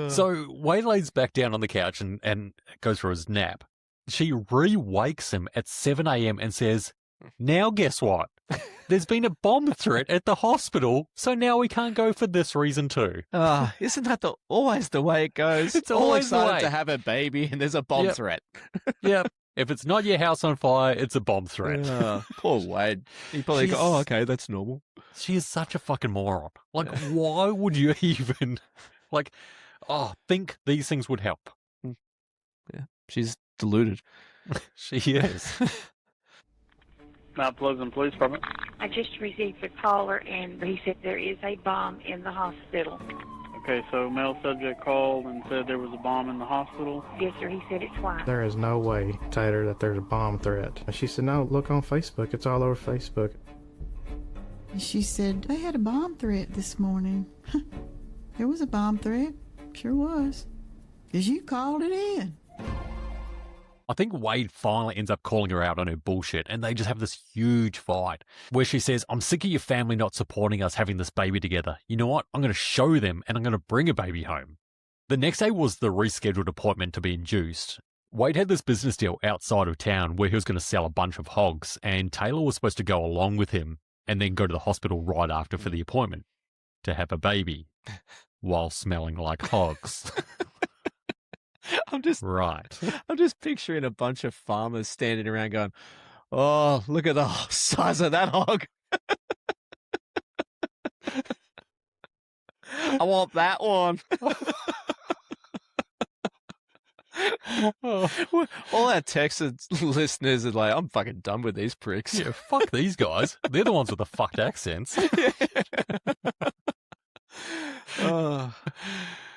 Speaker 3: So Wade lays back down on the couch and goes for his nap. She re-wakes him at 7 a.m. and says, now guess what? There's been a bomb threat at the hospital, so now we can't go for this reason too.
Speaker 2: Isn't that always the way it goes?
Speaker 3: It's
Speaker 2: all
Speaker 3: always
Speaker 2: excited to have a baby and there's a bomb threat.
Speaker 3: Yep. If it's not your house on fire, it's a bomb threat.
Speaker 2: Poor Wade. He probably go, oh, okay, that's normal.
Speaker 3: She is such a fucking moron. Like, why would you even Like, think these things would help.
Speaker 2: Yeah, she's deluded.
Speaker 3: She is.
Speaker 20: Mount Pleasant Police Department.
Speaker 5: I just received a caller, and he said there is a bomb in the hospital.
Speaker 20: Okay, so male subject called and said there was a bomb in the hospital?
Speaker 5: Yes, sir. He said it's white.
Speaker 12: There is no way, Tater, that there's a bomb threat. She said, no, look on Facebook. It's all over Facebook.
Speaker 14: She said, they had a bomb threat this morning. There was a bomb threat. Sure was. 'Cause you called it in.
Speaker 3: I think Wade finally ends up calling her out on her bullshit, and they just have this huge fight where she says, I'm sick of your family not supporting us having this baby together. You know what? I'm going to show them, and I'm going to bring a baby home. The next day was the rescheduled appointment to be induced. Wade had this business deal outside of town where he was going to sell a bunch of hogs, and Taylor was supposed to go along with him and then go to the hospital right after for the appointment to have a baby while smelling like hogs.
Speaker 2: I'm just picturing a bunch of farmers standing around going, oh, look at the size of that hog. I want that one. All our Texas listeners are like, I'm fucking done with these pricks.
Speaker 3: Yeah, fuck these guys. They're the ones with the fucked accents.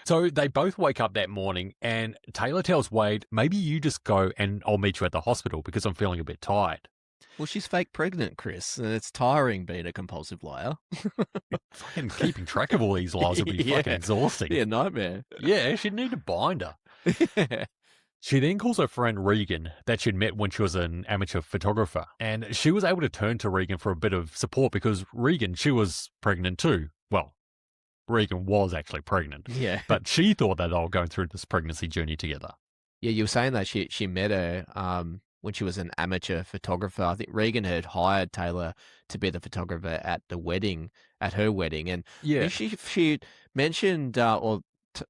Speaker 3: So they both wake up that morning, and Taylor tells Wade, maybe you just go and I'll meet you at the hospital because I'm feeling a bit tired.
Speaker 2: Well, she's fake pregnant, Chris, and it's tiring being a compulsive liar.
Speaker 3: Fucking keeping track of all these lies would be fucking exhausting.
Speaker 2: Be a nightmare.
Speaker 3: Yeah, she'd need a binder. She then calls her friend Regan that she'd met when she was an amateur photographer, and she was able to turn to Regan for a bit of support because Regan, she was pregnant too. Well, Regan was actually pregnant.
Speaker 2: Yeah.
Speaker 3: But she thought that they were going through this pregnancy journey together.
Speaker 2: Yeah, you were saying that she met her when she was an amateur photographer. I think Regan had hired Taylor to be the photographer at her wedding. And
Speaker 3: yeah,
Speaker 2: she mentioned,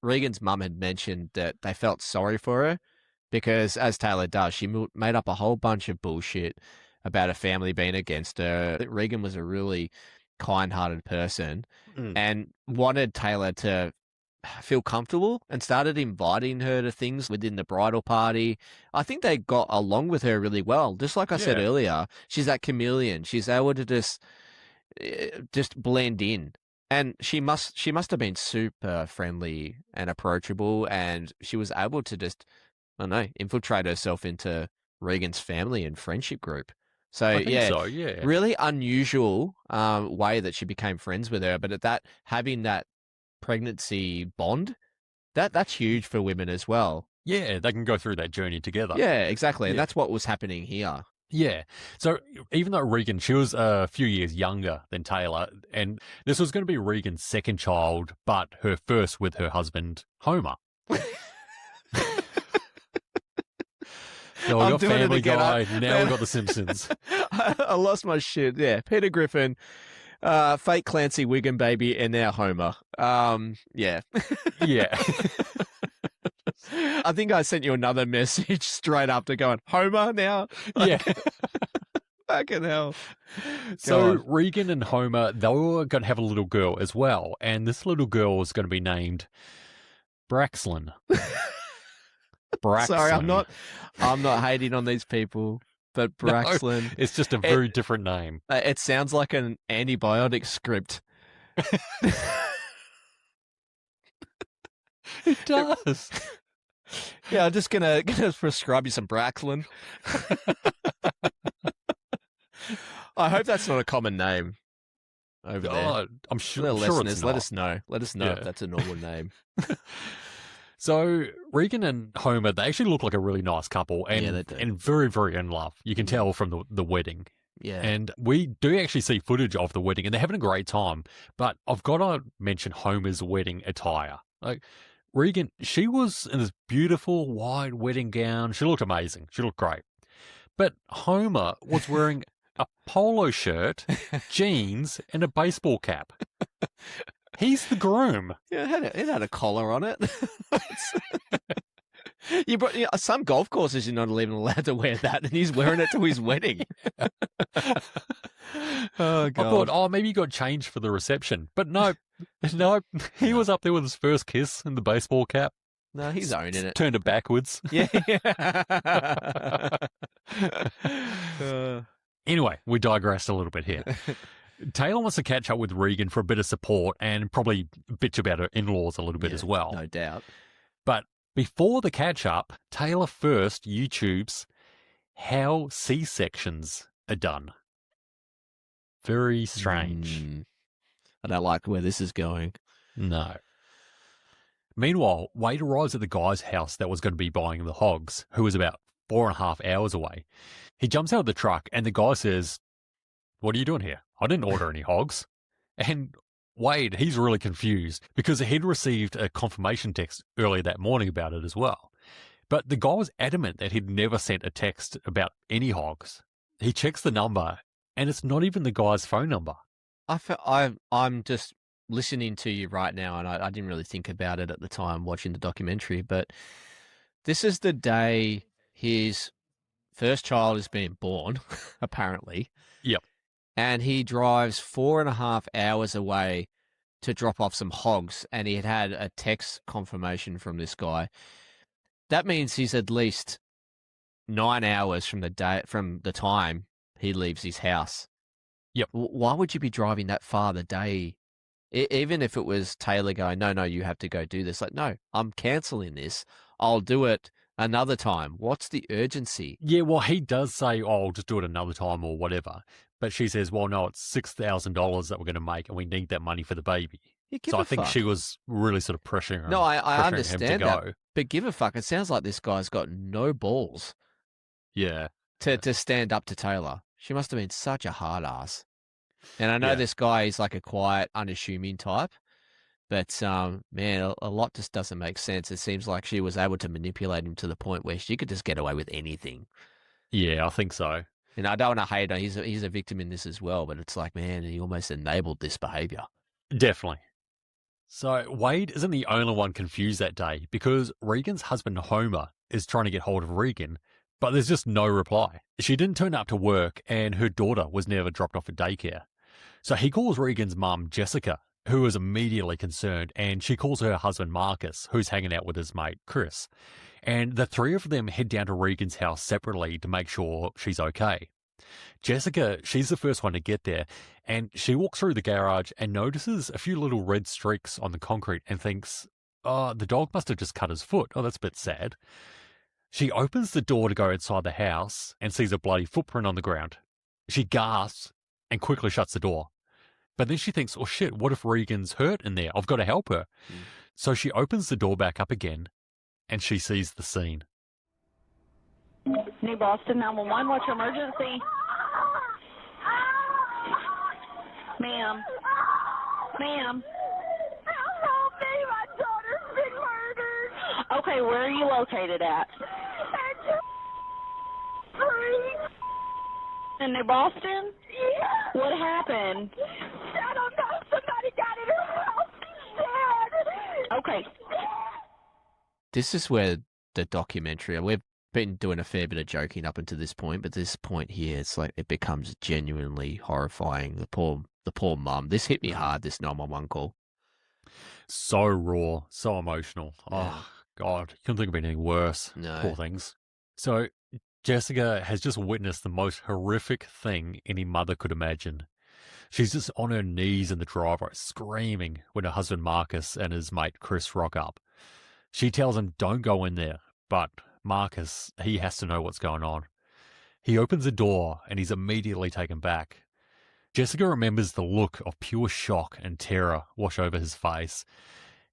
Speaker 2: Regan's mum had mentioned that they felt sorry for her because, as Taylor does, she made up a whole bunch of bullshit about her family being against her. I think Regan was a really kind-hearted person and wanted Taylor to feel comfortable and started inviting her to things within the bridal party. I think they got along with her really well. Just like I said earlier, she's that chameleon. She's able to just blend in. And she must have been super friendly and approachable, and she was able to just, I don't know, infiltrate herself into Regan's family and friendship group. So really unusual way that she became friends with her. But having that pregnancy bond, that's huge for women as well.
Speaker 3: Yeah, they can go through that journey together.
Speaker 2: Yeah, exactly. And that's what was happening here.
Speaker 3: Yeah. So even though Regan, she was a few years younger than Taylor, and this was going to be Regan's second child, but her first with her husband, Homer. So we got Family Guy, now we got The Simpsons.
Speaker 2: I lost my shit. Yeah, Peter Griffin, fake Clancy Wiggum baby, and now Homer. Yeah.
Speaker 3: Yeah.
Speaker 2: I think I sent you another message straight after going, Homer now?
Speaker 3: Yeah.
Speaker 2: Fucking hell.
Speaker 3: So Regan and Homer, they were going to have a little girl as well, and this little girl was going to be named Braxlin.
Speaker 2: Sorry, I'm not hating on these people, but Braxlin.
Speaker 3: No, it's just a very different name.
Speaker 2: It sounds like an antibiotic script.
Speaker 3: It does.
Speaker 2: Yeah, I'm just gonna prescribe you some Braxlin. I hope that's not a common name over there.
Speaker 3: I'm sure.
Speaker 2: Listeners,
Speaker 3: it's
Speaker 2: let
Speaker 3: not.
Speaker 2: us know. Let us know if that's a normal name.
Speaker 3: So Regan and Homer, they actually look like a really nice couple, and very, very in love. You can tell from the wedding.
Speaker 2: Yeah.
Speaker 3: And we do actually see footage of the wedding, and they're having a great time. But I've got to mention Homer's wedding attire. Like, Regan, she was in this beautiful white wedding gown. She looked amazing. She looked great. But Homer was wearing a polo shirt, jeans, and a baseball cap. He's the groom.
Speaker 2: Yeah, it had a collar on it. Some golf courses you're not even allowed to wear that, and he's wearing it to his wedding. Oh, God.
Speaker 3: I thought, maybe he got changed for the reception. But no, he was up there with his first kiss in the baseball cap.
Speaker 2: No, he's owning it.
Speaker 3: Turned it backwards.
Speaker 2: Yeah.
Speaker 3: Anyway, we digressed a little bit here. Taylor wants to catch up with Regan for a bit of support and probably bitch about her in-laws a little bit as well.
Speaker 2: No doubt.
Speaker 3: But before the catch-up, Taylor first YouTubes how C-sections are done. Very strange.
Speaker 2: I don't like where this is going.
Speaker 3: No. Meanwhile, Wade arrives at the guy's house that was going to be buying the hogs, who was about 4.5 hours away. He jumps out of the truck and the guy says, "What are you doing here? I didn't order any hogs." And Wade, he's really confused because he'd received a confirmation text earlier that morning about it as well. But the guy was adamant that he'd never sent a text about any hogs. He checks the number and it's not even the guy's phone number.
Speaker 2: I'm just listening to you right now, and I didn't really think about it at the time watching the documentary, but this is the day his first child is being born, apparently.
Speaker 3: Yep.
Speaker 2: And he drives 4.5 hours away to drop off some hogs, and he had a text confirmation from this guy. That means he's at least 9 hours from the time he leaves his house.
Speaker 3: Yep.
Speaker 2: Why would you be driving that far the day? Even if it was Taylor going, no, you have to go do this. Like, no, I'm cancelling this. I'll do it another time. What's the urgency?
Speaker 3: Yeah, well, he does say, I'll just do it another time or whatever. But she says, well, no, it's $6,000 that we're going to make and we need that money for the baby. So I think she was really sort of pressuring him.
Speaker 2: No, I understand
Speaker 3: him to
Speaker 2: that.
Speaker 3: go.
Speaker 2: But give a fuck. It sounds like this guy's got no balls.
Speaker 3: Yeah.
Speaker 2: To stand up to Taylor. She must have been such a hard ass. And I know this guy is like a quiet, unassuming type. But, man, a lot just doesn't make sense. It seems like she was able to manipulate him to the point where she could just get away with anything.
Speaker 3: Yeah, I think so.
Speaker 2: And I don't want to hate on he's a victim in this as well, but it's like, man, he almost enabled this behavior.
Speaker 3: Definitely. So Wade isn't the only one confused that day because Regan's husband Homer is trying to get hold of Regan, but there's just no reply. She didn't turn up to work and her daughter was never dropped off at daycare. So he calls Regan's mum, Jessica, who is immediately concerned, and she calls her husband Marcus, who's hanging out with his mate Chris. And the three of them head down to Regan's house separately to make sure she's okay. Jessica, she's the first one to get there, and she walks through the garage and notices a few little red streaks on the concrete and thinks, oh, the dog must have just cut his foot. Oh, that's a bit sad. She opens the door to go inside the house and sees a bloody footprint on the ground. She gasps and quickly shuts the door. But then she thinks, oh shit, what if Regan's hurt in there? I've got to help her. So she opens the door back up again and she sees the scene.
Speaker 5: New Boston 911, what's your emergency? Ma'am. Ma'am.
Speaker 6: Help me, my daughter's been murdered.
Speaker 5: Okay, where are you located at? In New Boston?
Speaker 6: Yeah.
Speaker 5: What happened?
Speaker 6: I don't know. Somebody got in her house. She's dead.
Speaker 5: Okay.
Speaker 2: This is where the documentary, we've been doing a fair bit of joking up until this point, but this point here, it's like it becomes genuinely horrifying. The poor mum. This hit me hard, this 911 call.
Speaker 3: So raw, so emotional. Yeah. Oh, God. You couldn't think of anything worse.
Speaker 2: No.
Speaker 3: Poor things. So Jessica has just witnessed the most horrific thing any mother could imagine. She's just on her knees in the driveway, screaming when her husband Marcus and his mate Chris rock up. She tells him, don't go in there, but Marcus, he has to know what's going on. He opens the door and he's immediately taken back. Jessica remembers the look of pure shock and terror wash over his face.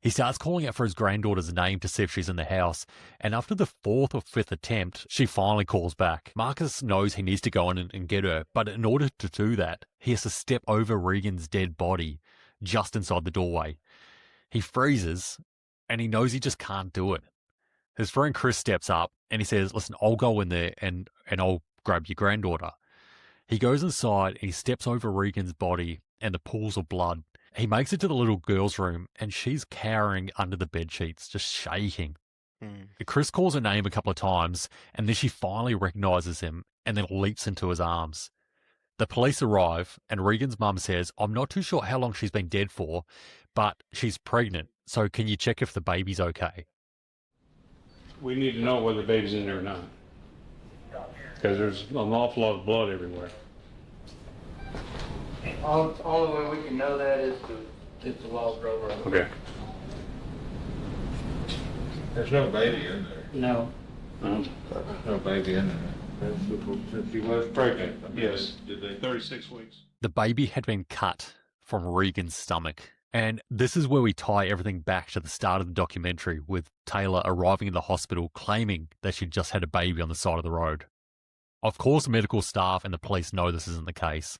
Speaker 3: He starts calling out for his granddaughter's name to see if she's in the house, and after the fourth or fifth attempt, she finally calls back. Marcus knows he needs to go in and get her, but in order to do that, he has to step over Regan's dead body just inside the doorway. He freezes, and he knows he just can't do it. His friend Chris steps up, and he says, listen, I'll go in there, and I'll grab your granddaughter. He goes inside, and he steps over Regan's body and the pools of blood. He makes it to the little girl's room, and she's cowering under the bedsheets, just shaking. Chris calls her name a couple of times, and then she finally recognizes him and then leaps into his arms. The police arrive, and Regan's mum says, I'm not too sure how long she's been dead for, but she's pregnant, so can you check if the baby's okay?
Speaker 21: We need to know whether the baby's in there or not. Because there's an awful lot of blood everywhere.
Speaker 8: Only way we can know that is if the walls grow over.
Speaker 21: Okay. There's no baby in there.
Speaker 8: No.
Speaker 21: No baby in there. If she was pregnant, yes. Did they 36 weeks?
Speaker 3: The baby had been cut from Regan's stomach. And this is where we tie everything back to the start of the documentary, with Taylor arriving in the hospital claiming that she'd just had a baby on the side of the road. Of course, medical staff and the police know this isn't the case.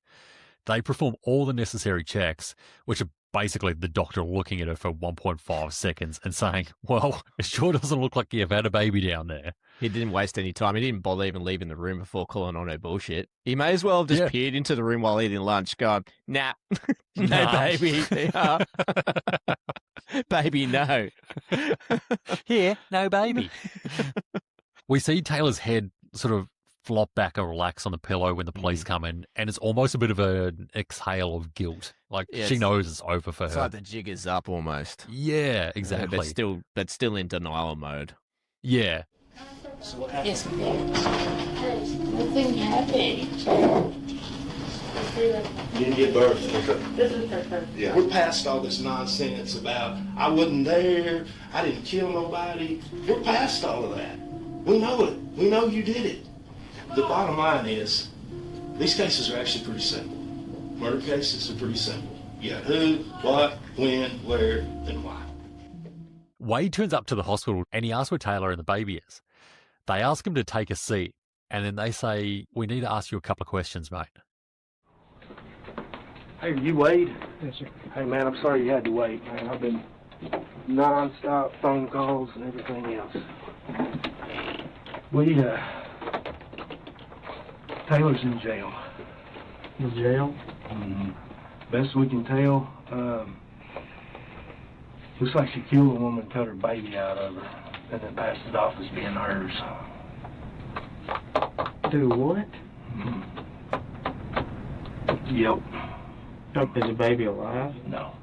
Speaker 3: They perform all the necessary checks, which are basically the doctor looking at her for 1.5 seconds and saying, well, it sure doesn't look like you've had a baby down there.
Speaker 2: He didn't waste any time. He didn't bother even leaving the room before calling on her bullshit. He may as well have just peered into the room while eating lunch, going, nah, no baby. Baby, no.
Speaker 3: Here, no baby. We see Taylor's head sort of flop back or relax on the pillow when the police come in, and it's almost a bit of an exhale of guilt. Like, she knows it's over for her.
Speaker 2: It's like the jig is up almost.
Speaker 3: Yeah, exactly.
Speaker 2: But still in denial mode.
Speaker 3: Yeah.
Speaker 6: So what happened? Yes, ma'am. Nothing happened.
Speaker 8: You didn't give birth.
Speaker 6: This is her birth.
Speaker 8: Yeah. We're past all this nonsense about I wasn't there, I didn't kill nobody. We're past all of that. We know it. We know you did it. The bottom line is, these cases are actually pretty simple. Murder cases are pretty simple. You got who, what, when, where, and why.
Speaker 3: Wade turns up to the hospital and he asks where Taylor and the baby is. They ask him to take a seat, and then they say, we need to ask you a couple of questions, mate.
Speaker 8: Hey, are you Wade? Yes, sir. Hey, man, I'm sorry you had to wait, man. I've been non-stop phone calls and everything else. Taylor's in jail.
Speaker 20: In jail?
Speaker 8: Mm-hmm. Best we can tell, looks like she killed a woman and cut her baby out of her, and then passed it off as being hers.
Speaker 20: Do what?
Speaker 8: Mm-hmm. Yep.
Speaker 20: Is the baby alive?
Speaker 8: No.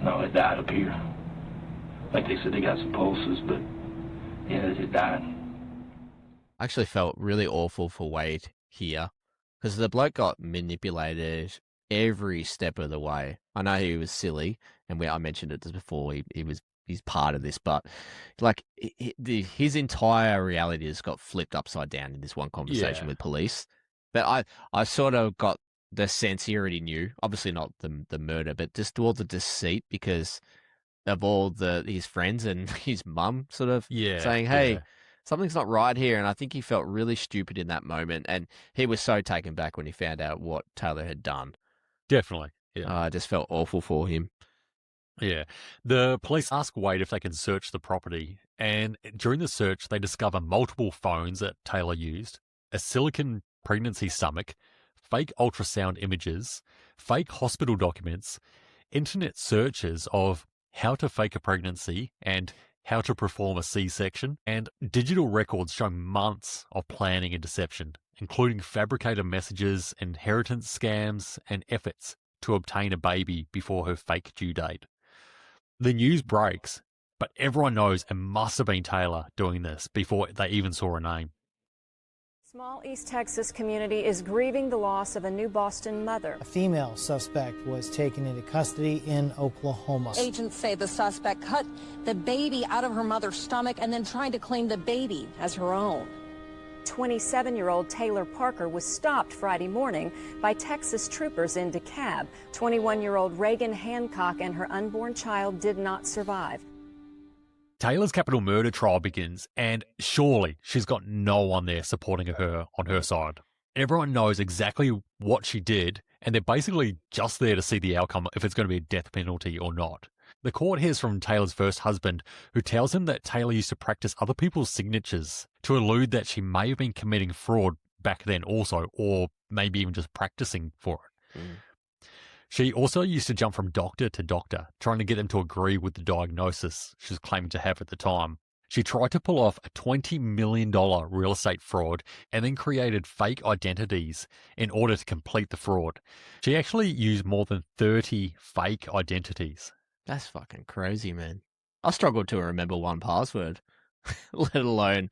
Speaker 8: No, it died up here. Like they said, they got some pulses, but yeah, it died.
Speaker 2: I actually felt really awful for Wade here, because the bloke got manipulated every step of the way. I know he was silly, and I mentioned it just before. He's part of this, but like his entire reality has got flipped upside down in this one conversation with police. But I sort of got the sense he already knew, obviously not the murder, but just all the deceit because of all his friends and his mum sort of saying, hey, something's not right here. And I think he felt really stupid in that moment. And he was so taken back when he found out what Taylor had done.
Speaker 3: Definitely. Yeah.
Speaker 2: I just felt awful for him.
Speaker 3: Yeah. The police ask Wade if they can search the property. And during the search, they discover multiple phones that Taylor used, a silicone pregnancy stomach, fake ultrasound images, fake hospital documents, internet searches of how to fake a pregnancy and how to perform a C-section, and digital records showing months of planning and deception, including fabricated messages, inheritance scams, and efforts to obtain a baby before her fake due date. The news breaks, but everyone knows it must have been Taylor doing this before they even saw her name.
Speaker 22: Small East Texas community is grieving the loss of a new Boston mother.
Speaker 23: A female suspect was taken into custody in Oklahoma.
Speaker 24: Agents say the suspect cut the baby out of her mother's stomach and then tried to claim the baby as her own.
Speaker 22: 27-year-old Taylor Parker was stopped Friday morning by Texas troopers in DeKalb. 21-year-old Reagan Hancock and her unborn child did not survive.
Speaker 3: Taylor's capital murder trial begins, and surely she's got no one there supporting her on her side. Everyone knows exactly what she did, and they're basically just there to see the outcome if it's going to be a death penalty or not. The court hears from Taylor's first husband, who tells him that Taylor used to practice other people's signatures to allude that she may have been committing fraud back then also, or maybe even just practicing for it. She also used to jump from doctor to doctor, trying to get them to agree with the diagnosis she was claiming to have at the time. She tried to pull off a $20 million real estate fraud and then created fake identities in order to complete the fraud. She actually used more than 30 fake identities.
Speaker 2: That's fucking crazy, man. I struggled to remember one password, let alone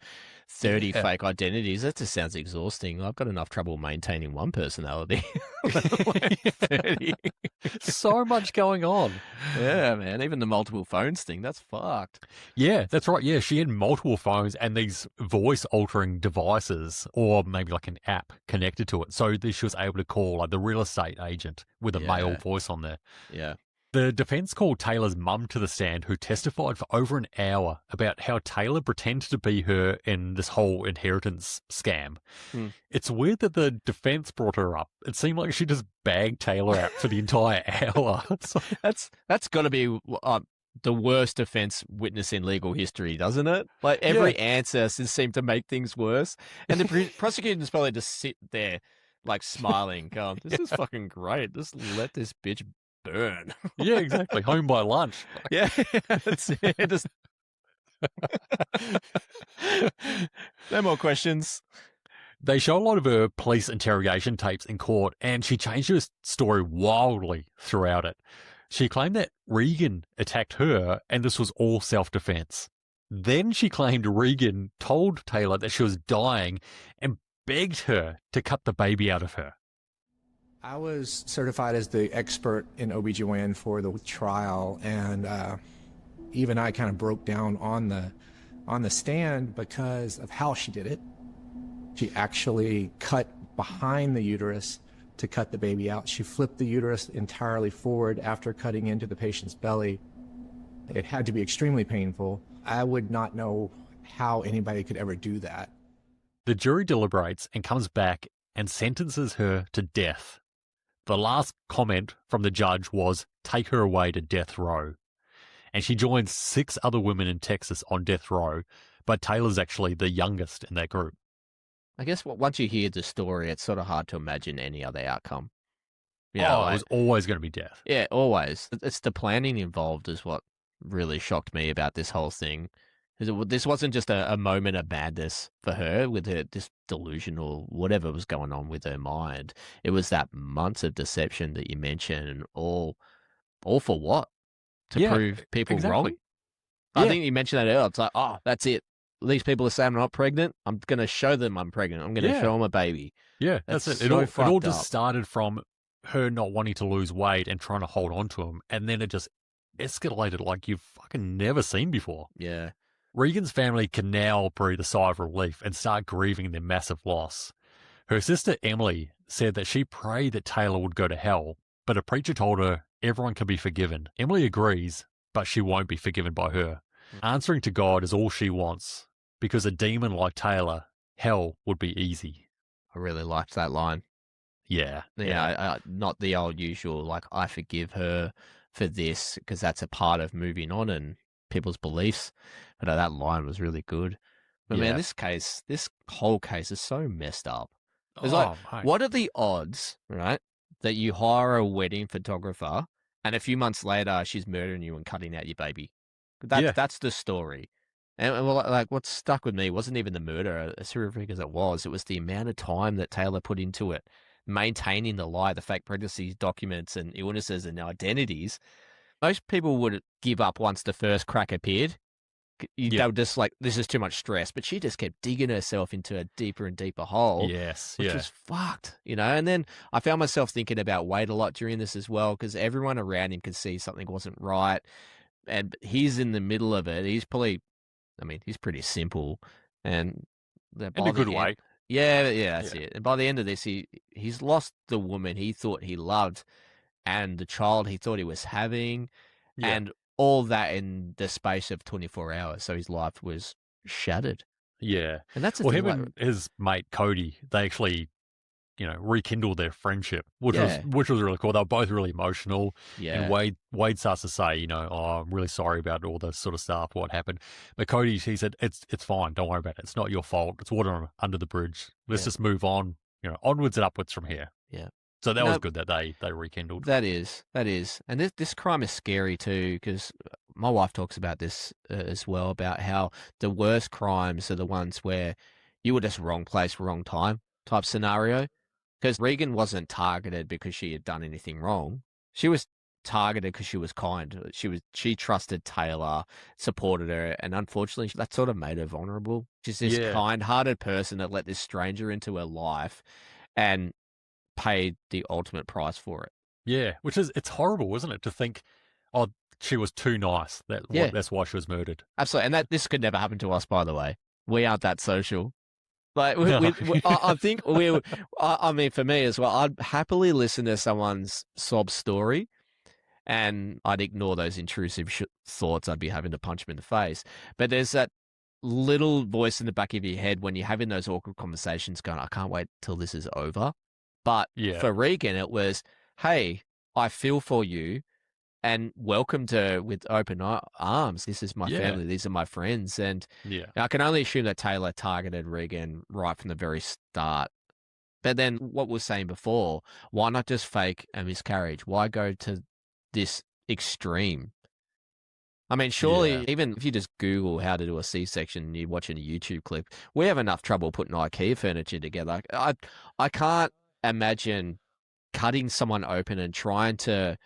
Speaker 2: 30 fake identities. That just sounds exhausting. I've got enough trouble maintaining one personality. Let alone 30.
Speaker 3: So much going on.
Speaker 2: Yeah, man. Even the multiple phones thing, that's fucked.
Speaker 3: Yeah, that's right. Yeah, she had multiple phones and these voice-altering devices, or maybe like an app connected to it, so that she was able to call like the real estate agent with a male voice on there.
Speaker 2: Yeah.
Speaker 3: The defense called Taylor's mum to the stand, who testified for over an hour about how Taylor pretended to be her in this whole inheritance scam. It's weird that the defense brought her up. It seemed like she just bagged Taylor out for the entire hour.
Speaker 2: That's got to be the worst defense witness in legal history, doesn't it? Like every answer seemed to make things worse, and the prosecutors probably just sit there like smiling, going, "This is fucking great. Just let this bitch burn."
Speaker 3: Yeah, exactly. Home by lunch.
Speaker 2: Yeah, that's it. Just... No more questions.
Speaker 3: They show a lot of her police interrogation tapes in court, and she changed her story wildly throughout it. She claimed that Regan attacked her, and this was all self-defense. Then she claimed Regan told Taylor that she was dying and begged her to cut the baby out of her.
Speaker 19: I was certified as the expert in OBGYN for the trial, and even I kind of broke down on the stand because of how she did it. She actually cut behind the uterus to cut the baby out. She flipped the uterus entirely forward after cutting into the patient's belly. It had to be extremely painful. I would not know how anybody could ever do that.
Speaker 3: The jury deliberates and comes back and sentences her to death. The last comment from the judge was, "Take her away to death row." And she joins 6 other women in Texas on death row, but Taylor's actually the youngest in that group.
Speaker 2: I guess once you hear the story, it's sort of hard to imagine any other outcome.
Speaker 3: It was always going to be death.
Speaker 2: Yeah, always. It's the planning involved is what really shocked me about this whole thing. This wasn't just a moment of madness for her with her this delusional whatever was going on with her mind. It was that months of deception that you mentioned, and all for what? To prove people wrong? I think you mentioned that earlier. It's like, oh, that's it. These people are saying I'm not pregnant. I'm going to show them I'm pregnant. I'm going to show them a baby.
Speaker 3: Yeah, that's it.
Speaker 2: So
Speaker 3: it all just started from her not wanting to lose weight and trying to hold on to him, and then it just escalated like you've fucking never seen before.
Speaker 2: Yeah.
Speaker 3: Regan's family can now breathe a sigh of relief and start grieving their massive loss. Her sister Emily said that she prayed that Taylor would go to hell, but a preacher told her everyone can be forgiven. Emily agrees, but she won't be forgiven by her. Answering to God is all she wants, because a demon like Taylor, hell would be easy.
Speaker 2: I really liked that line.
Speaker 3: Yeah.
Speaker 2: Not the old usual, like, I forgive her for this, because that's a part of moving on and people's beliefs. But that line was really good. But man, this whole case is so messed up. It's what are the odds, right, that you hire a wedding photographer and a few months later she's murdering you and cutting out your baby? That's the story. And like what stuck with me wasn't even the murder, as horrific as it was the amount of time that Taylor put into it, maintaining the lie, the fake pregnancies, documents and illnesses and identities. Most people would give up once the first crack appeared. They were just like, this is too much stress. But she just kept digging herself into a deeper and deeper hole. Which was fucked, And then I found myself thinking about Wade a lot during this as well, because everyone around him could see something wasn't right. And he's in the middle of it. He's probably, he's pretty simple. And
Speaker 3: in a good way.
Speaker 2: Yeah, that's it. And by the end of this, he's lost the woman he thought he loved and the child he thought he was having. Yeah. And all that in the space of 24 hours. So his life was shattered.
Speaker 3: Yeah.
Speaker 2: And that's
Speaker 3: him and his mate Cody, they actually, rekindled their friendship, which was really cool. They were both really emotional. Yeah. And Wade starts to say, I'm really sorry about all this sort of stuff, what happened. But Cody, he said, it's fine. Don't worry about it. It's not your fault. It's water under the bridge. Let's just move on, onwards and upwards from here.
Speaker 2: Yeah.
Speaker 3: So that was good that they rekindled.
Speaker 2: That is. And this crime is scary too, because my wife talks about this as well, about how the worst crimes are the ones where you were just wrong place, wrong time type scenario. Because Regan wasn't targeted because she had done anything wrong. She was targeted because she was kind. She trusted Taylor, supported her, and unfortunately, that sort of made her vulnerable. She's this kind-hearted person that let this stranger into her life and paid the ultimate price for it.
Speaker 3: Yeah, it's horrible, isn't it, to think, oh, she was too nice. That's why she was murdered.
Speaker 2: Absolutely, and this could never happen to us, by the way. We aren't that social. Like, I think I mean, for me as well, I'd happily listen to someone's sob story, and I'd ignore those intrusive thoughts I'd be having to punch them in the face. But there's that little voice in the back of your head when you're having those awkward conversations going, I can't wait till this is over. But for Regan, it was, hey, I feel for you and welcomed her with open arms. This is my family. These are my friends. And I can only assume that Taylor targeted Regan right from the very start. But then what we were saying before, why not just fake a miscarriage? Why go to this extreme? I mean, surely, even if you just Google how to do a C-section and you're watching a YouTube clip, we have enough trouble putting IKEA furniture together. I can't imagine cutting someone open and trying to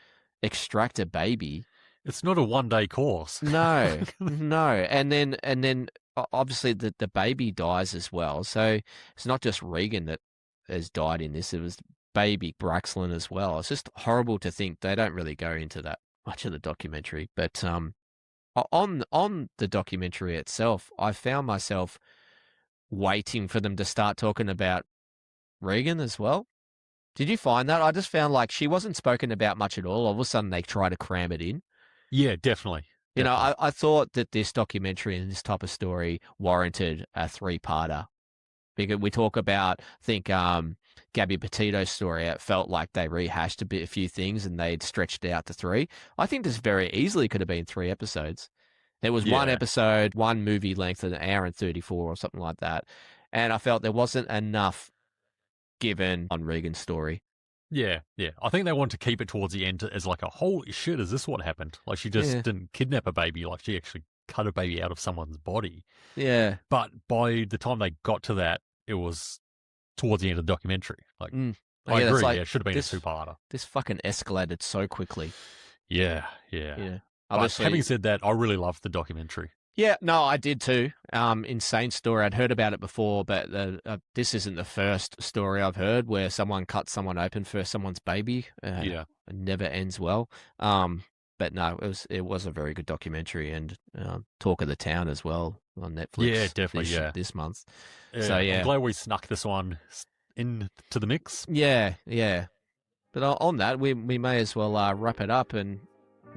Speaker 2: extract a baby.
Speaker 3: It's not a one-day course.
Speaker 2: No, no. And then obviously the baby dies as well. So it's not just Regan that has died in this. It was baby Braxlin as well. It's just horrible to think. They don't really go into that much of the documentary. But on the documentary itself, I found myself waiting for them to start talking about Regan as well. Did you find that? I just found like she wasn't spoken about much at all. All of a sudden they try to cram it in.
Speaker 3: Yeah, definitely.
Speaker 2: You know, I thought that this documentary and this type of story warranted a 3-parter. Because we talk about, I think, Gabby Petito's story, it felt like they rehashed a few things and they'd stretched it out to 3. I think this very easily could have been 3 episodes. There was one episode, one movie length, an hour and 34 or something like that. And I felt there wasn't enough given on Regan's story.
Speaker 3: Yeah. I think they wanted to keep it towards the end as like a, holy shit, is this what happened? Like she just didn't kidnap a baby, like she actually cut a baby out of someone's body.
Speaker 2: Yeah.
Speaker 3: But by the time they got to that, it was towards the end of the documentary. Like, I agree, it should have been a 2-parter.
Speaker 2: This fucking escalated so quickly.
Speaker 3: Yeah. But having said that, I really loved the documentary.
Speaker 2: Yeah, no, I did too. Insane story. I'd heard about it before, but this isn't the first story I've heard where someone cuts someone open for someone's baby. It never ends well. But no, it was a very good documentary and talk of the town as well on Netflix.
Speaker 3: Yeah, definitely.
Speaker 2: This month.
Speaker 3: Yeah,
Speaker 2: So
Speaker 3: I'm glad we snuck this one into the mix.
Speaker 2: Yeah. But on that, we may as well wrap it up, and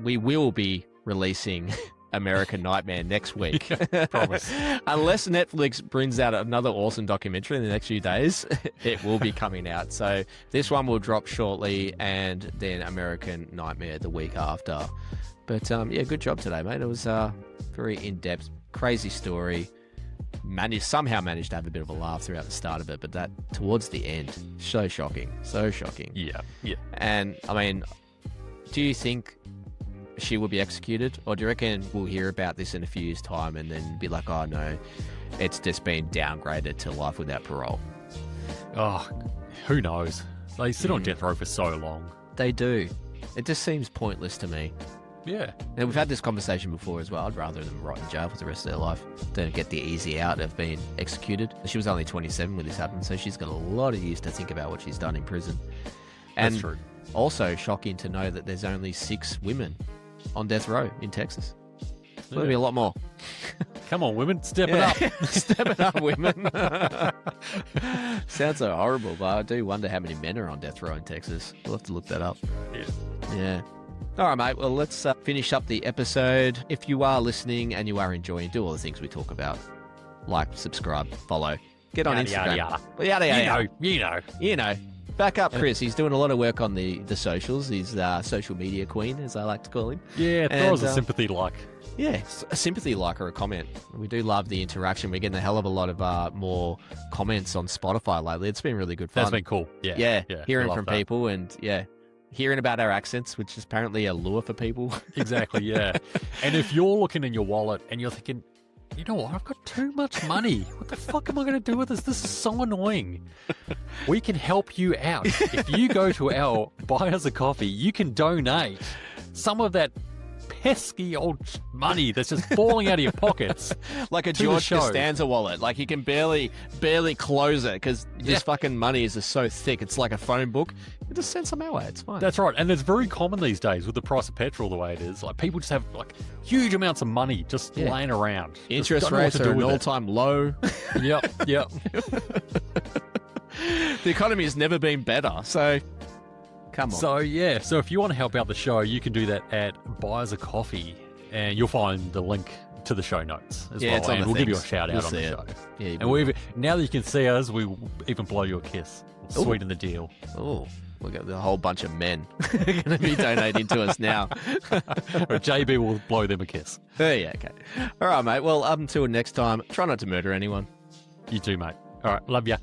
Speaker 2: we will be releasing American Nightmare next week.
Speaker 3: Promise.
Speaker 2: Unless Netflix brings out another awesome documentary in the next few days, it will be coming out. So this one will drop shortly, and then American Nightmare the week after. But good job today, mate. It was very in-depth, crazy story. Somehow managed to have a bit of a laugh throughout the start of it, but that towards the end, so shocking.
Speaker 3: Yeah.
Speaker 2: And I mean, do you think she will be executed, or do you reckon we'll hear about this in a few years' time and then be like, oh no, it's just been downgraded to life without parole?
Speaker 3: Oh, who knows? They sit on death row for so long.
Speaker 2: They do. It just seems pointless to me.
Speaker 3: Yeah.
Speaker 2: And we've had this conversation before as well. I'd rather them rot in jail for the rest of their life than get the easy out of being executed. She was only 27 when this happened, so she's got a lot of years to think about what she's done in prison. And
Speaker 3: that's true.
Speaker 2: Also shocking to know that there's only 6 women on death row in Texas. There's going to be a lot more.
Speaker 3: Come on, women, step it up.
Speaker 2: Step it up, women. Sounds so horrible, but I do wonder how many men are on death row in Texas. We'll have to look that up. Yeah. All right, mate. Well, let's finish up the episode. If you are listening and you are enjoying, do all the things we talk about. Like, subscribe, follow. Get on Instagram. You know. Back up Chris. He's doing a lot of work on the socials. He's social media queen, as I like to call him.
Speaker 3: Yeah, throw us a sympathy like.
Speaker 2: Yeah, a sympathy like or a comment. We do love the interaction. We're getting a hell of a lot of more comments on Spotify lately. It's been really good fun.
Speaker 3: That's been cool. Yeah.
Speaker 2: Hearing from people and hearing about our accents, which is apparently a lure for people.
Speaker 3: Exactly, yeah. And if you're looking in your wallet and you're thinking, you know what, I've got too much money. What the fuck am I going to do with this? This is so annoying. We can help you out. If you go to our Buy Us a Coffee, you can donate some of that pesky old money that's just falling out of your pockets.
Speaker 2: Like a George Costanza wallet. Like you can barely close it because this fucking money is just so thick. It's like a phone book. You just send some our way. It's fine.
Speaker 3: That's right. And it's very common these days with the price of petrol the way it is. Like people just have like huge amounts of money just laying around.
Speaker 2: Interest rates are an all-time low.
Speaker 3: Yep.
Speaker 2: The economy has never been better. So come on.
Speaker 3: So if you want to help out the show, you can do that at Buy Us a Coffee, and you'll find the link to the show notes as well.
Speaker 2: It's on
Speaker 3: and
Speaker 2: the
Speaker 3: we'll give you a
Speaker 2: things.
Speaker 3: shout out
Speaker 2: You'll
Speaker 3: on the
Speaker 2: see
Speaker 3: show.
Speaker 2: Yeah,
Speaker 3: and now that you can see us, we will even blow you a kiss. Sweeten the deal.
Speaker 2: Oh, look at a whole bunch of men going to be donating to us now.
Speaker 3: Or JB will blow them a kiss.
Speaker 2: Yeah, okay. All right, mate. Well, up until next time, try not to murder anyone.
Speaker 3: You too, mate. All right, love ya.